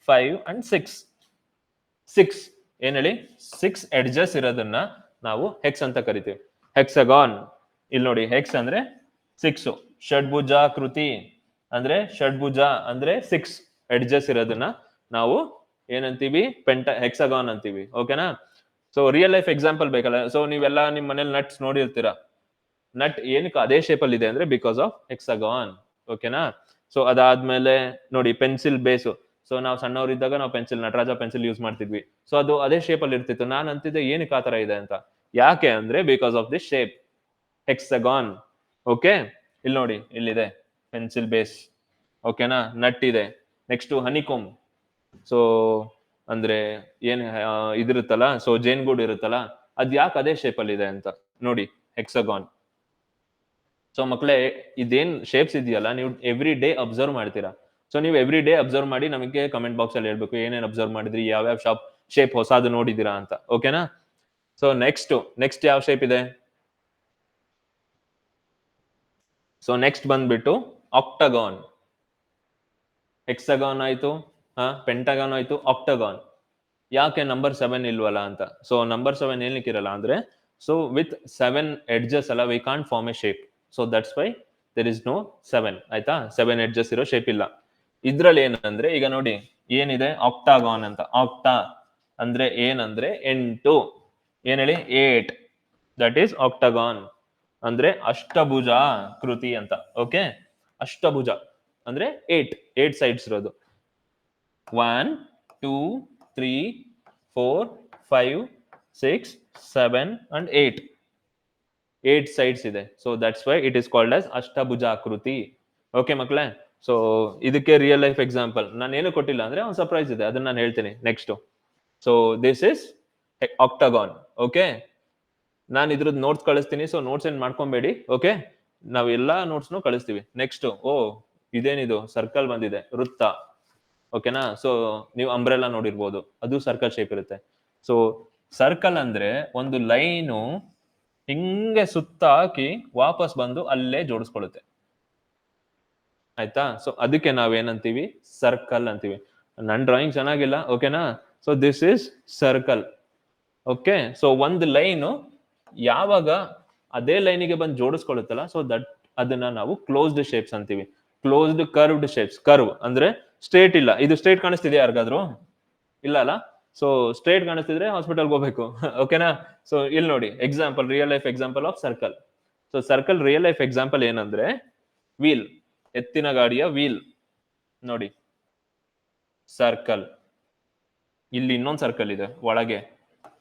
A: 5 and 6 ಏನ್ ಹೇಳಿ 6 ಎಡ್ಜಸ್ ಇರೋದನ್ನ ನಾವು ಹೆಕ್ಸ್ ಅಂತ ಕರಿತೀವಿ ಹೆಕ್ಸಗಾನ್ ಇಲ್ಲಿ ನೋಡಿ ಹೆಕ್ಸ್ ಅಂದ್ರೆ 6 ಷಡ್ಭುಜಾಕೃತಿ ಅಂದ್ರೆ ಷಡ್ಭುಜ ಅಂದ್ರೆ 6 ಎಡ್ಜಸ್ ಇರೋದನ್ನ ನಾವು ಏನಂತೀವಿ ಹೆಕ್ಸಗಾನ್ ಅಂತೀವಿ ಓಕೆನಾ ಸೊ ರಿಯಲ್ ಲೈಫ್ ಎಕ್ಸಾಂಪಲ್ ಬೇಕಲ್ಲ ಸೊ ನೀವೆಲ್ಲ ನಿಮ್ ಮನೇಲಿ ನಟ್ಸ್ ನೋಡಿರ್ತೀರಾ ನಟ್ ಏನಕ್ಕೆ ಅದೇ ಶೇಪ್ ಅಲ್ಲಿ ಇದೆ ಅಂದ್ರೆ ಬಿಕಾಸ್ ಆಫ್ ಹೆಕ್ಸಗಾನ್ ಓಕೆನಾ ಸೊ ಅದಾದ್ಮೇಲೆ ನೋಡಿ ಪೆನ್ಸಿಲ್ ಬೇಸು ಸೊ ನಾವು ಸಣ್ಣವರಿದ್ದಾಗ ನಾವು ನಟರಾಜ ಪೆನ್ಸಿಲ್ ಯೂಸ್ ಮಾಡ್ತಿದ್ವಿ ಸೊ ಅದು ಅದೇ ಶೇಪ್ ಅಲ್ಲಿ ಇರ್ತಿತ್ತು ನಾನು ಅಂತಿದ್ದೆ ಏನಕ್ಕೆ ಆ ತರ ಇದೆ ಅಂತ ಯಾಕೆ ಅಂದ್ರೆ because of this shape hexagon okay ಇಲ್ಲಿ ನೋಡಿ ಇಲ್ಲಿದೆ ಪೆನ್ಸಿಲ್ ಬೇಸ್ ಓಕೆನಾ ನಟ್ ಇದೆ ನೆಕ್ಸ್ಟ್ ಹನಿಕೋಮ್ ಸೊ ಅಂದ್ರೆ ಏನ್ ಇದಿರುತ್ತಲ್ಲ ಸೊ ಜೇನ್ಗೂಡ್ ಇರುತ್ತಲ್ಲ ಅದ್ ಯಾಕೆ ಅದೇ ಶೇಪ್ ಅಲ್ಲಿ ಇದೆ ಅಂತ ನೋಡಿ ಹೆಕ್ಸಗಾನ್ ಸೊ ಮಕ್ಕಳೇ ಇದೇನ್ ಶೇಪ್ಸ್ ಇದೆಯಲ್ಲ ನೀವು ಎವ್ರಿ ಡೇ ಅಬ್ಸರ್ವ್ ಮಾಡ್ತೀರಾ ಸೊ ನೀವು ಎವ್ರಿ ಡೇ ಅಬ್ಸರ್ವ್ ಮಾಡಿ ನಮಗೆ ಕಮೆಂಟ್ ಬಾಕ್ಸ್ ಅಲ್ಲಿ ಹೇಳ್ಬೇಕು ಏನೇನ್ ಅಬ್ಸರ್ವ್ ಮಾಡಿದ್ರಿ ಯಾವ್ಯಾವ ಶೇಪ್ ಹೊಸದು ನೋಡಿದೀರಾ ಅಂತ ಓಕೆನಾ ಸೊ ನೆಕ್ಸ್ಟ್ ಯಾವ ಶೇಪ್ ಇದೆ ಸೊ ನೆಕ್ಸ್ಟ್ ಬಂದ್ಬಿಟ್ಟು ಆಕ್ಟಗಾನ್ ಹೆಕ್ಸಗಾನ್ ಆಯ್ತು ಪೆಂಟಗಾನ್ ಆಯ್ತು ಆಕ್ಟಗಾನ್ ಯಾಕೆ ನಂಬರ್ 7 ಇಲ್ವಲ್ಲ ಅಂತ ಸೊ ನಂಬರ್ 7 ಏನಕ್ಕೆ ಇರಲ್ಲ ಅಂದ್ರೆ ಸೊ ವಿತ್ 7 ಎಡ್ಜಸ್ ಅಲ್ಲ we can't form a shape so that's why there is no 7 ಆಯ್ತಾ 7 ಎಡ್ಜಸ್ ಇರೋ ಶೇಪ್ ಇಲ್ಲ ಇದ್ರಲ್ಲಿ ಏನಂದ್ರೆ ಈಗ ನೋಡಿ ಏನಿದೆ ಆಕ್ಟಾಗಾನ್ ಅಂತ ಆಕ್ಟಾ ಅಂದ್ರೆ ಏನಂದ್ರೆ 8 ಏನ್ ಹೇಳಿ 8 ದಟ್ ಈಸ್ ಆಕ್ಟಗಾನ್ ಅಂದ್ರೆ ಅಷ್ಟಭುಜ ಕೃತಿ ಅಂತ ಓಕೆ ಅಷ್ಟಭುಜ ಅಂದ್ರೆ 8 ಸೈಡ್ಸ್ ಇರೋದು 1 2 3 4 5 6 7 and 8 sides ಇದೆ so that's why it is called as ಅಷ್ಟಭುಜಾಕೃತಿ ಓಕೆ ಮಕ್ಕಳೇ ಸೊ ಇದಕ್ಕೆ ರಿಯಲ್ ಲೈಫ್ ಎಕ್ಸಾಂಪಲ್ ನಾನು ಏನು ಕೊಟ್ಟಿಲ್ಲ ಅಂದ್ರೆ ಒಂದು ಸರ್ಪ್ರೈಸ್ ಇದೆ ಅದನ್ನ ನಾನು ಹೇಳ್ತೀನಿ next so this is octagon okay ನಾನು ಇದ್ರದ್ದು ನೋಟ್ಸ್ ಕಳಿಸ್ತೀನಿ ಸೊ ನೋಟ್ಸ್ ಏನ್ ಮಾಡ್ಕೊಬೇಡಿ ಓಕೆ ನಾವ್ ಎಲ್ಲಾ ನೋಟ್ಸ್ನು ಕಳಿಸ್ತೀವಿ ನೆಕ್ಸ್ಟ್ ಇದೇನಿದು ಸರ್ಕಲ್ ಬಂದಿದೆ ವೃತ್ತ ಓಕೆನಾ ಸೊ ನೀವು ಅಂಬ್ರೆಲಾ ನೋಡಿರ್ಬೋದು ಅದು ಸರ್ಕಲ್ ಶೇಪ್ ಇರುತ್ತೆ ಸೊ ಸರ್ಕಲ್ ಅಂದ್ರೆ ಒಂದು ಲೈನು ಹಿಂಗೆ ಸುತ್ತ ಹಾಕಿ ವಾಪಸ್ ಬಂದು ಅಲ್ಲೇ ಜೋಡಿಸ್ಕೊಳ್ಳುತ್ತೆ ಆಯ್ತಾ ಸೊ ಅದಕ್ಕೆ ನಾವೇನಂತೀವಿ ಸರ್ಕಲ್ ಅಂತೀವಿ ನನ್ ಡ್ರಾಯಿಂಗ್ ಚೆನ್ನಾಗಿಲ್ಲ ಓಕೆನಾ so this is circle okay so ಒಂದು ಲೈನು ಯಾವಾಗ ಅದೇ ಲೈನಿಗೆ ಬಂದು ಜೋಡಿಸ್ಕೊಳ್ಳುತ್ತಲ್ಲ ಸೊ ದಟ್ ಅದನ್ನ ನಾವು ಕ್ಲೋಸ್ಡ್ ಶೇಪ್ಸ್ ಅಂತೀವಿ ಕ್ಲೋಸ್ಡ್ ಕರ್ವ್ಡ್ ಶೇಪ್ಸ್ ಕರ್ವ್ ಅಂದ್ರೆ ಸ್ಟ್ರೇಟ್ ಇಲ್ಲ ಇದು ಸ್ಟ್ರೇಟ್ ಕಾಣಿಸ್ತಿದೆಯಾ ಯಾರಿಗಾದ್ರು ಇಲ್ಲ ಅಲ್ಲ ಸೊ ಸ್ಟ್ರೇಟ್ ಕಾಣಿಸ್ತಿದ್ರೆ ಹಾಸ್ಪಿಟಲ್ಗೆ ಹೋಗ್ಬೇಕು ಓಕೆನಾ ಸೊ ಇಲ್ಲಿ ನೋಡಿ example real life example of circle so circle real life example ಏನಂದ್ರೆ ವೀಲ್ ಎತ್ತಿನ ಗಾಡಿಯ ವೀಲ್ ನೋಡಿ ಸರ್ಕಲ್ ಇಲ್ಲಿ ಇನ್ನೊಂದು ಸರ್ಕಲ್ ಇದೆ ಒಳಗೆ,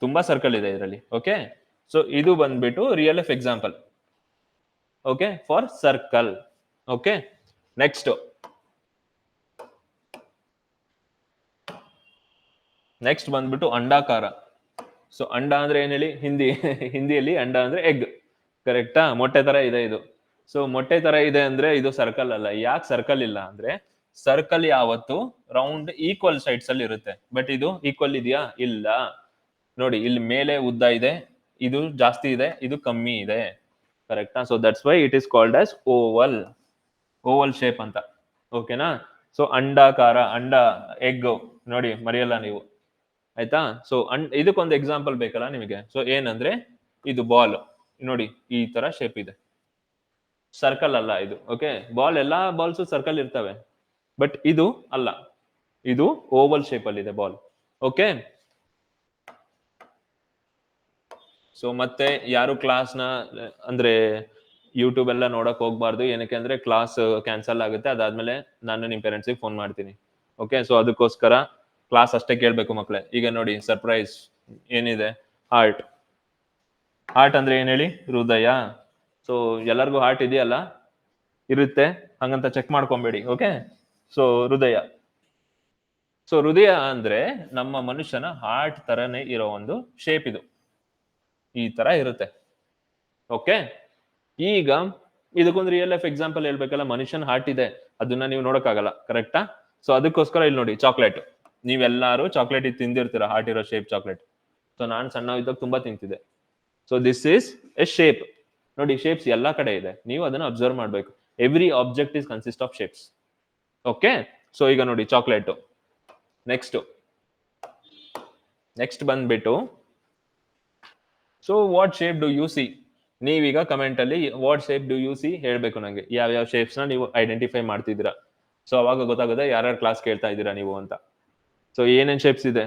A: ತುಂಬಾ ಸರ್ಕಲ್ ಇದೆ ಇದರಲ್ಲಿ. ಓಕೆ, ಸೊ ಇದು ಬಂದ್ಬಿಟ್ಟು real life example. Okay, for circle. Okay, next ಬಂದ್ಬಿಟ್ಟು ಅಂಡಾಕಾರ. ಸೊ ಅಂಡ ಅಂದ್ರೆ ಏನ್ ಹೇಳಿ, ಹಿಂದಿಯಲ್ಲಿ ಅಂಡ ಅಂದ್ರೆ ಎಗ್, ಕರೆಕ್ಟಾ? ಮೊಟ್ಟೆ ತರ ಇದೆ ಇದು. ಸೊ ಮೊಟ್ಟೆ ತರ ಇದೆ ಅಂದ್ರೆ ಇದು ಸರ್ಕಲ್ ಅಲ್ಲ. ಯಾಕೆ ಸರ್ಕಲ್ ಇಲ್ಲ ಅಂದ್ರೆ, ಸರ್ಕಲ್ ಯಾವತ್ತು ರೌಂಡ್ ಈಕ್ವಲ್ ಸೈಡ್ಸ್ ಅಲ್ಲಿ ಇರುತ್ತೆ, ಬಟ್ ಇದು ಈಕ್ವಲ್ ಇದೆಯಾ? ಇಲ್ಲ. ನೋಡಿ, ಇಲ್ಲಿ ಮೇಲೆ ಉದ್ದ ಇದೆ, ಇದು ಜಾಸ್ತಿ ಇದೆ, ಇದು ಕಮ್ಮಿ ಇದೆ, ಕರೆಕ್ಟಾ? So that's why it is called as Oval shape ಅಂತ. ಓಕೆನಾ? ಸೊ ಅಂಡಾಕಾರ, ಅಂಡ ಎಗ್ ನೋಡಿ, ಮರೆಯಲ್ಲ ನೀವು, ಆಯ್ತಾ? ಸೊ ಇದಕ್ಕೊಂದು ಎಕ್ಸಾಂಪಲ್ ಬೇಕಲ್ಲ ನಿಮಗೆ. ಸೊ ಏನಂದ್ರೆ, ಇದು ಬಾಲ್ ನೋಡಿ, ಈ ತರ ಶೇಪ್ ಇದೆ, ಸರ್ಕಲ್ ಅಲ್ಲ ಇದು. ಓಕೆ, ಬಾಲ್ ಎಲ್ಲಾ ಬಾಲ್ಸ್ ಸರ್ಕಲ್ ಇರ್ತವೆ, ಬಟ್ ಇದು ಅಲ್ಲ, ಇದು ಓವಲ್ ಶೇಪ್ ಅಲ್ಲಿ ಇದೆ ಬಾಲ್. ಓಕೆ, ಸೊ ಮತ್ತೆ ಯಾರು ಕ್ಲಾಸ್ ನ ಅಂದ್ರೆ ಯೂಟ್ಯೂಬ್ ಎಲ್ಲ ನೋಡಕ್ ಹೋಗ್ಬಾರ್ದು. ಏನಕ್ಕೆ ಅಂದ್ರೆ ಕ್ಲಾಸ್ ಕ್ಯಾನ್ಸಲ್ ಆಗುತ್ತೆ, ಅದಾದ್ಮೇಲೆ ನಾನು ನಿಮ್ ಪೇರೆಂಟ್ಸ್ ಫೋನ್ ಮಾಡ್ತೀನಿ. ಓಕೆ, ಸೊ ಅದಕ್ಕೋಸ್ಕರ ಕ್ಲಾಸ್ ಅಷ್ಟೇ ಕೇಳ್ಬೇಕು ಮಕ್ಳೇ. ಈಗ ನೋಡಿ, ಸರ್ಪ್ರೈಸ್ ಏನಿದೆ, ಹಾರ್ಟ್. ಹಾರ್ಟ್ ಅಂದ್ರೆ ಏನ್ ಹೇಳಿ? ಹೃದಯ. ಸೊ ಎಲ್ಲರಿಗೂ ಹಾರ್ಟ್ ಇದೆಯಲ್ಲ, ಇರುತ್ತೆ, ಹಂಗಂತ ಚೆಕ್ ಮಾಡ್ಕೊಬೇಡಿ. ಓಕೆ, ಸೊ ಹೃದಯ. ಸೊ ಹೃದಯ ಅಂದ್ರೆ ನಮ್ಮ ಮನುಷ್ಯನ ಹಾರ್ಟ್ ತರನೇ ಇರೋ ಒಂದು ಶೇಪ್ ಇದು, ಈ ತರ ಇರುತ್ತೆ. ಓಕೆ, ಈಗ ಇದಕ್ಕೊಂದು ರಿಯಲ್ ಲೈಫ್ ಎಕ್ಸಾಂಪಲ್ ಹೇಳ್ಬೇಕಲ್ಲ. ಮನುಷ್ಯನ್ ಹಾರ್ಟ್ ಇದೆ, ಅದನ್ನ ನೀವು ನೋಡಕ್ಕಾಗಲ್ಲ, ಕರೆಕ್ಟಾ? ಸೊ ಅದಕ್ಕೋಸ್ಕರ ಇಲ್ಲಿ ನೋಡಿ, ಚಾಕ್ಲೇಟ್. ನೀವೆಲ್ಲಾರು ಚಾಕ್ಲೇಟ್ ತಿಂದಿರ್ತೀರ, ಹಾರ್ಟ್ ಇರೋ ಶೇಪ್ ಚಾಕ್ಲೇಟ್. ಸೊ ನಾನ್ ಸಣ್ಣ ಇದ್ದಾಗ ತುಂಬಾ ತಿಂತಿದ್ದೆ. So this is a shape. ನೋಡಿ, ಶೇಪ್ಸ್ ಎಲ್ಲಾ ಕಡೆ ಇದೆ, ನೀವು ಅದನ್ನ ಅಬ್ಸರ್ವ್ ಮಾಡ್ಬೇಕು. Every object is consist of shapes. Okay, so ಈಗ ನೋಡಿ ಚಾಕ್ಲೇಟ್. ನೆಕ್ಸ್ಟ್ ಬಂದ್ಬಿಟ್ಟು, so what shape do you see? ನೀವೀಗ ಕಮೆಂಟ್ ಅಲ್ಲಿ what shape do you see ಹೇಳ್ಬೇಕು ನಂಗೆ. ಯಾವ ಶೇಪ್ಸ್ ನ ನೀವು ಐಡೆಂಟಿಫೈ ಮಾಡ್ತಿದ್ದೀರಾ? ಸೊ ಅವಾಗ ಗೊತ್ತಾಗುತ್ತೆ ಯಾರ್ಯಾರು ಕ್ಲಾಸ್ ಕೇಳ್ತಾ ಇದ್ದೀರಾ ನೀವು ಅಂತ. ಸೊ ಏನೇನ್ ಶೇಪ್ಸ್ ಇದೆ,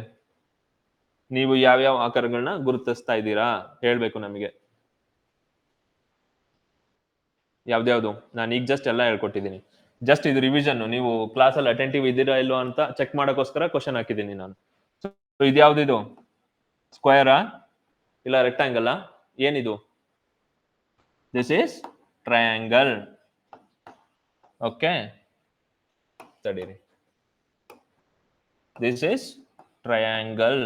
A: ನೀವು ಯಾವ್ಯಾವ ಆಕಾರಗಳನ್ನ ಗುರುತಿಸ್ತಾ ಇದ್ದೀರಾ ಹೇಳ್ಬೇಕು ನಮಗೆ. ಯಾವ್ದ್ಯಾವ್ದು? ನಾನು ಈಗ ಜಸ್ಟ್ ಎಲ್ಲ ಹೇಳ್ಕೊಟ್ಟಿದ್ದೀನಿ. ಜಸ್ಟ್ ಇದು ರಿವಿಷನ್. ನೀವು ಕ್ಲಾಸ್ ಅಲ್ಲಿ ಅಟೆಂಟಿವ್ ಇದ್ದೀರಾ ಇಲ್ವೋ ಅಂತ ಚೆಕ್ ಮಾಡಕ್ಕೋಸ್ಕರ ಕ್ವಶನ್ ಹಾಕಿದ್ದೀನಿ ನಾನು. ಸೊ ಇದ್ಯಾವ್ದಿದು? ಸ್ಕ್ವೇರಾ ಇಲ್ಲ ರೆಕ್ಟಾಂಗಲ್? ಏನಿದು? This is triangle. ಓಕೆ, ತಡೀರಿ, ದಿಸ್ ಈಸ್ ಟ್ರಯಾಂಗಲ್.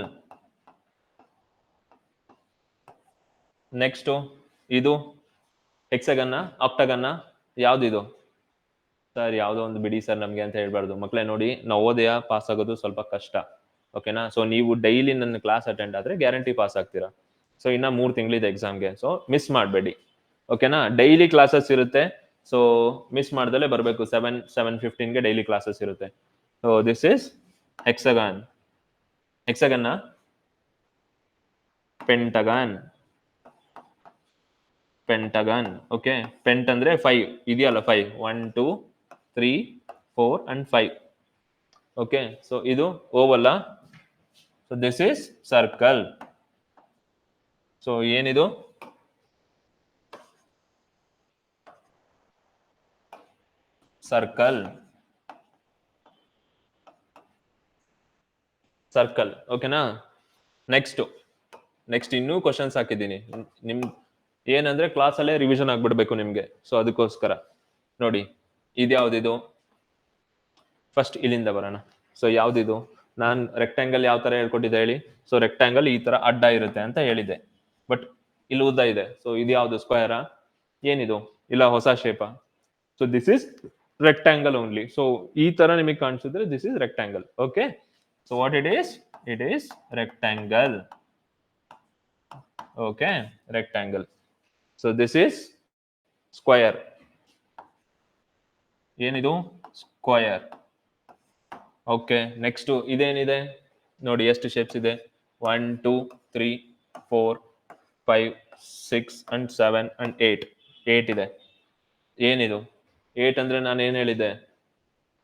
A: ನೆಕ್ಸ್ಟ್ ಇದು ಹೆಕ್ಸಗನ್ನ, ಆಕ್ಟಗನ್ನ? ಯಾವ್ದಿದು? ಸರ್ ಯಾವ್ದೋ ಒಂದು ಬಿಡಿ ಸರ್ ನಮ್ಗೆ ಅಂತ ಹೇಳ್ಬಾರ್ದು ಮಕ್ಳೇ. ನೋಡಿ, ನವೋದಯ ಪಾಸ್ ಆಗೋದು ಸ್ವಲ್ಪ ಕಷ್ಟ, ಓಕೆನಾ? ಸೊ ನೀವು ಡೈಲಿ ನನ್ನ ಕ್ಲಾಸ್ ಅಟೆಂಡ್ ಆದ್ರೆ ಗ್ಯಾರಂಟಿ ಪಾಸ್ ಆಗ್ತೀರಾ. ಸೊ ಇನ್ನ 3 ತಿಂಗಳಿದೆ ಎಕ್ಸಾಮ್ಗೆ, ಸೊ ಮಿಸ್ ಮಾಡಬೇಡಿ, ಓಕೆನಾ? ಡೈಲಿ ಕ್ಲಾಸಸ್ ಇರುತ್ತೆ, ಸೊ ಮಿಸ್ ಮಾಡ್ದಲೇ ಬರಬೇಕು. 7:15ಗೆ ಡೈಲಿ ಕ್ಲಾಸಸ್ ಇರುತ್ತೆ. So this is hexagon. ಹೆಕ್ಸಗನ್ನ, ಪೆಂಟಗನ್. ಓಕೆ, ಪೆಂಟ್ ಅಂದ್ರೆ 5 ಇದೆಯಲ್ಲ, 5, 1 2 3 4 and 5. ಓಕೆ, ಸೊ ಇದು Oval. So this is circle. So ಏನಿದು? ಸರ್ಕಲ್. ಓಕೆನಾ? ನೆಕ್ಸ್ಟ್ ಇನ್ನೂ ಕ್ವಶನ್ಸ್ ಹಾಕಿದ್ದೀನಿ ನಿಮ್ ಏನಂದ್ರೆ ಕ್ಲಾಸ್ ಅಲ್ಲೇ ರಿವಿಷನ್ ಆಗ್ಬಿಡ್ಬೇಕು ನಿಮ್ಗೆ. ಸೊ ಅದಕ್ಕೋಸ್ಕರ ನೋಡಿ, ಇದ್ಯಾವ್ದಿದು? ಫಸ್ಟ್ ಇಲ್ಲಿಂದ ಬರೋಣ. ಸೊ ಯಾವ್ದಿದು? ನಾನ್ ರೆಕ್ಟಾಂಗಲ್ ಯಾವ ತರ ಹೇಳ್ಕೊಟ್ಟಿದ್ದೆ ಹೇಳಿ? ಸೊ ರೆಕ್ಟಾಂಗಲ್ ಈ ತರ ಅಡ್ಡ ಇರುತ್ತೆ ಅಂತ ಹೇಳಿದೆ, ಬಟ್ ಇಲ್ಲಿ ಉದ್ದ ಇದೆ. ಸೊ ಇದು ಯಾವ್ದು? ಸ್ಕ್ವೇರಾ? ಏನಿದು? ಇಲ್ಲ ಹೊಸ ಶೇಪಾ? So this is rectangle only. So ಈ ತರ ನಿಮಗೆ ಕಾಣಿಸಿದ್ರೆ this is rectangle. Okay, so what it is rectangle. Okay, rectangle. So this is square. ಏನಿದು? ಸ್ಕ್ವಯರ್. ಓಕೆ, ನೆಕ್ಸ್ಟ್ ಇದೇನಿದೆ ನೋಡಿ, ಎಷ್ಟು ಶೇಪ್ಸ್ ಇದೆ? 1 2 3 4 5 6 and 7 and 8 ಇದೆ. ಏನಿದು? 8 ಅಂದ್ರೆ ನಾನು ಏನ್ ಹೇಳಿದ್ದೆ?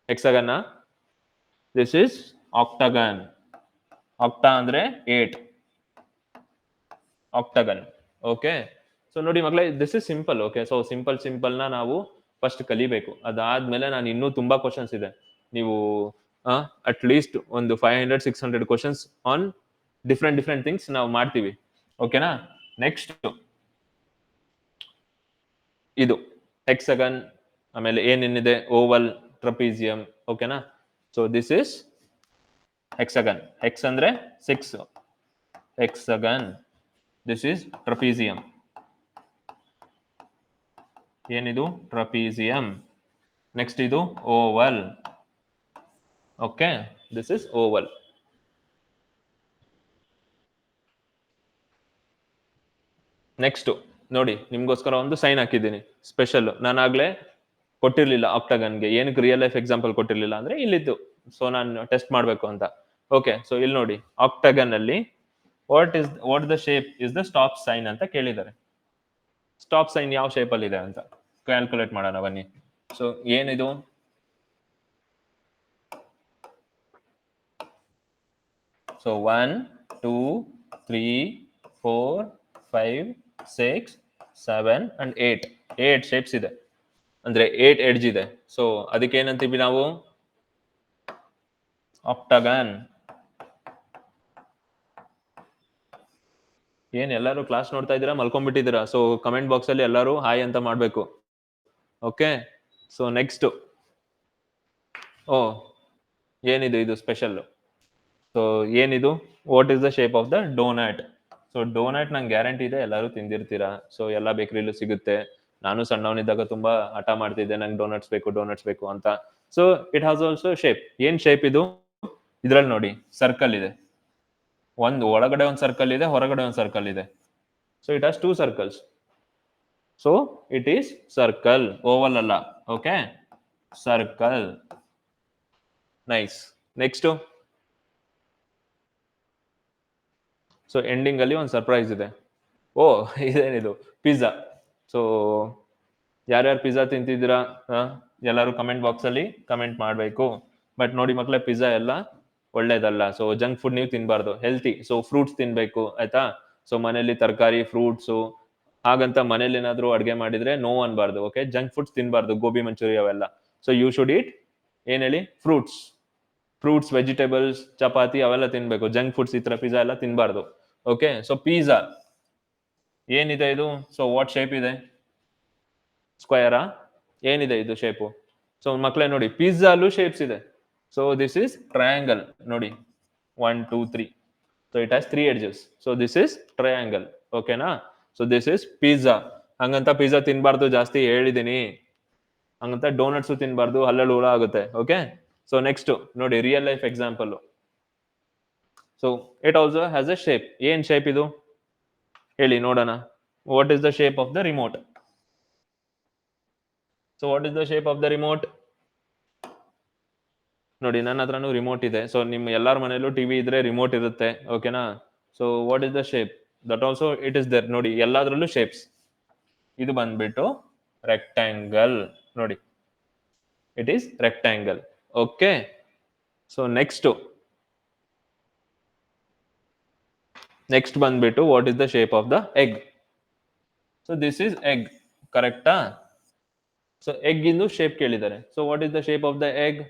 A: ಹೆಕ್ಸಾಗನ್ನ? This is octagon. ಆಕ್ಟಾ ಅಂದ್ರೆ 8, ಆಕ್ಟಾಗನ್. ಓಕೆ, ಸೊ ನೋಡಿ ಮಕ್ಕಳೇ, this is simple. Okay, so simple ನ ನಾವು ಫಸ್ಟ್ ಕಲಿಬೇಕು. ಅದಾದ್ಮೇಲೆ ನಾನು ಇನ್ನೂ ತುಂಬಾ ಕ್ವಶನ್ಸ್ ಇದೆ, ನೀವು ಅಟ್ ಲೀಸ್ಟ್ ಒಂದು 500-600 ಕ್ವಶನ್ಸ್ ಆನ್ ಡಿಫ್ರೆಂಟ್ ಥಿಂಗ್ಸ್ ನಾವು ಮಾಡ್ತೀವಿ. ಓಕೆನಾ? ನೆಕ್ಸ್ಟ್ ಇದು ಹೆಕ್ಸಗನ್, ಆಮೇಲೆ ಏನೇನಿದೆ ಓವಲ್, ಟ್ರಪೀಸಿಯಂ. ಓಕೆನಾ? So this is hexagon. Hex ಅಂದ್ರೆ 6, ಹೆಕ್ಸಗನ್. This is trapezium. ಏನಿದು? ಟ್ರಪೀಸಿಯಂ. ನೆಕ್ಸ್ಟ್ ಇದು oval. Okay, this is oval. Next ನೋಡಿ, ನಿಮ್ಗೋಸ್ಕರ ಒಂದು ಸೈನ್ ಹಾಕಿದ್ದೀನಿ ಸ್ಪೆಷಲ್. ನಾನಾಗ್ಲೇ ಕೊಟ್ಟಿರ್ಲಿಲ್ಲ ಆಕ್ಟಗನ್ಗೆ. ಏನಕ್ಕೆ ರಿಯಲ್ ಲೈಫ್ ಎಕ್ಸಾಂಪಲ್ ಕೊಟ್ಟಿರ್ಲಿಲ್ಲ ಅಂದ್ರೆ ಇಲ್ಲಿದ್ದು, ಸೊ ನಾನು ಟೆಸ್ಟ್ ಮಾಡಬೇಕು ಅಂತ. ಓಕೆ, ಸೊ ಇಲ್ಲಿ ನೋಡಿ, ಆಕ್ಟಗನ್ ಅಲ್ಲಿ what the shape is the stop sign ಅಂತ ಕೇಳಿದ್ದಾರೆ. ಸ್ಟಾಪ್ ಸೈನ್ ಯಾವ ಶೇಪ್ ಅಲ್ಲಿ ಇದೆ ಅಂತ ಕ್ಯಾಲ್ಕುಲೇಟ್ ಮಾಡೋಣ ಬನ್ನಿ. ಸೊ ಏನಿದು? ಸೊ 1 2 3 4 5 6 7 and 8 ಶೇಪ್ಸ್ ಇದೆ, ಅಂದ್ರೆ 8 ಎಡ್ಜ್ ಇದೆ. ಸೊ ಅದಕ್ಕೆ ಏನಂತೀವಿ ನಾವು? ಆಕ್ಟಗನ್. ಏನ್ ಎಲ್ಲರೂ ಕ್ಲಾಸ್ ನೋಡ್ತಾ ಇದ್ದೀರಾ, ಮಲ್ಕೊಂಡ್ಬಿಟ್ಟಿದ್ದೀರಾ? ಸೊ ಕಮೆಂಟ್ ಬಾಕ್ಸ್ ಅಲ್ಲಿ ಎಲ್ಲರೂ ಹಾಯ್ ಅಂತ ಮಾಡ್ಬೇಕು. ಓಕೆ, ಸೊ ನೆಕ್ಸ್ಟ್ ಏನಿದು? ಇದು ಸ್ಪೆಷಲ್. ಸೊ ಏನಿದು? What is the shape of the doughnut? So doughnut ನಂಗೆ ಗ್ಯಾರಂಟಿ ಇದೆ ಎಲ್ಲರೂ ತಿಂದಿರ್ತೀರಾ. ಸೊ ಎಲ್ಲ ಬೇಕರಿಲೂ ಸಿಗುತ್ತೆ. ನಾನು ಸಣ್ಣವನಿದ್ದಾಗ ತುಂಬಾ ಹಠ ಮಾಡ್ತಿದ್ದೆ, ನಂಗೆ ಡೋನಟ್ಸ್ ಬೇಕು ಅಂತ. So it has also shape. ಏನ್ ಶೇಪ್ ಇದು? ಇದ್ರಲ್ಲಿ ನೋಡಿ, ಸರ್ಕಲ್ ಇದೆ. ಒಳಗಡೆ ಒಂದು ಸರ್ಕಲ್ ಇದೆ, ಹೊರಗಡೆ ಒಂದು ಸರ್ಕಲ್ ಇದೆ. So it has 2 circles. So it is circle, oval ಅಲ್ಲ. Okay, circle. Nice. Next, so ending ಅಲ್ಲಿ ಒಂದು ಸರ್ಪ್ರೈಸ್ ಇದೆ. ಇದೇನಿದು? ಪಿಜ್ಜಾ. ಸೊ ಯಾರ್ಯಾರು ಪಿಜ್ಜಾ ತಿಂತಿದ್ದೀರಾ? ಎಲ್ಲರೂ ಕಮೆಂಟ್ ಬಾಕ್ಸ್ ಅಲ್ಲಿ ಕಮೆಂಟ್ ಮಾಡಬೇಕು. ಬಟ್ ನೋಡಿ ಮಕ್ಕಳೇ, ಪಿಜ್ಜಾ ಎಲ್ಲ ಒಳ್ಳೇದಲ್ಲ. ಸೊ ಜಂಕ್ ಫುಡ್ ನೀವು ತಿನ್ಬಾರ್ದು, ಹೆಲ್ತಿ. ಸೊ ಫ್ರೂಟ್ಸ್ ತಿನ್ಬೇಕು, ಆಯ್ತಾ? ಸೊ ಮನೇಲಿ ತರಕಾರಿ, ಫ್ರೂಟ್ಸು, ಹಾಗಂತ ಮನೇಲಿ ಏನಾದ್ರು ಅಡ್ಗೆ ಮಾಡಿದ್ರೆ ನೋ ಅನ್ಬಾರ್ದು. ಓಕೆ, ಜಂಕ್ ಫುಡ್ಸ್ ತಿನ್ಬಾರ್ದು, ಗೋಬಿ ಮಂಚೂರಿ ಅವೆಲ್ಲ. ಸೊ ಯು ಶುಡ್ ಈಟ್ ಏನ್ ಹೇಳಿ? ಫ್ರೂಟ್ಸ್, ವೆಜಿಟೇಬಲ್ಸ್, ಚಪಾತಿ ಅವೆಲ್ಲ ತಿನ್ಬೇಕು. ಜಂಕ್ ಫುಡ್ಸ್ ಈ ತರ ಪಿಜ್ಜಾ ಎಲ್ಲ ತಿನ್ಬಾರ್ದು. ಓಕೆ, ಸೊ ಪಿಜ್ಜಾ ಏನಿದೆ ಇದು? ಸೊ ವಾಟ್ ಶೇಪ್ ಇದೆ? ಸ್ಕ್ವೇರಾ? ಏನಿದೆ ಇದು ಶೇಪು? ಸೊ ಮಕ್ಕಳೇ ನೋಡಿ, ಪಿಜ್ಜಾಲು ಶೇಪ್ಸ್ ಇದೆ. So this is triangle. ನೋಡಿ, 1 2 3. So it has 3 edges. So this is triangle. ಓಕೆನಾ? So this is pizza. ಹಂಗಂತ ಪಿಜ್ಜಾ ತಿನ್ಬಾರ್ದು, ಜಾಸ್ತಿ ಹೇಳಿದೀನಿ. ಹಂಗಂತ ಡೋನಟ್ಸು ತಿನ್ಬಾರ್ದು, ಹಲ್ಲಲ್ಲಿ ಹುಳ ಆಗುತ್ತೆ. ಓಕೆ, ಸೊ ನೆಕ್ಸ್ಟ್ ನೋಡಿ, real life example. So it also has a shape. ಏನ್ ಶೇಪ್ ಇದು ಹೇಳಿ ನೋಡೋಣ? What is the shape of the remote? So what is the shape of the remote? ನೋಡಿ, ನನ್ನ ಹತ್ರನೂ ರಿಮೋಟ್ ಇದೆ. ಸೊ ನಿಮ್ಮ ಎಲ್ಲಾರ ಮನೇಲೂ ಟಿವಿ ಇದ್ರೆ ರಿಮೋಟ್ ಇರುತ್ತೆ. ಓಕೆನಾ? So what is the shape? That also it is there. ನೋಡಿ, ಎಲ್ಲಾದ್ರಲ್ಲೂ ಶೇಪ್ಸ್. ಇದು ಬಂದ್ಬಿಟ್ಟು ರೆಕ್ಟ್ಯಾಂಗಲ್. ನೋಡಿ, it is rectangle. Okay, so next ಬಂದ್ಬಿಟ್ಟು what is the shape of the egg? So this is egg, ಕರೆಕ್ಟಾ? ಸೊ ಎಗ್ ಇಂದು shape ಕೇಳಿದ್ದಾರೆ. So what is the shape of the egg?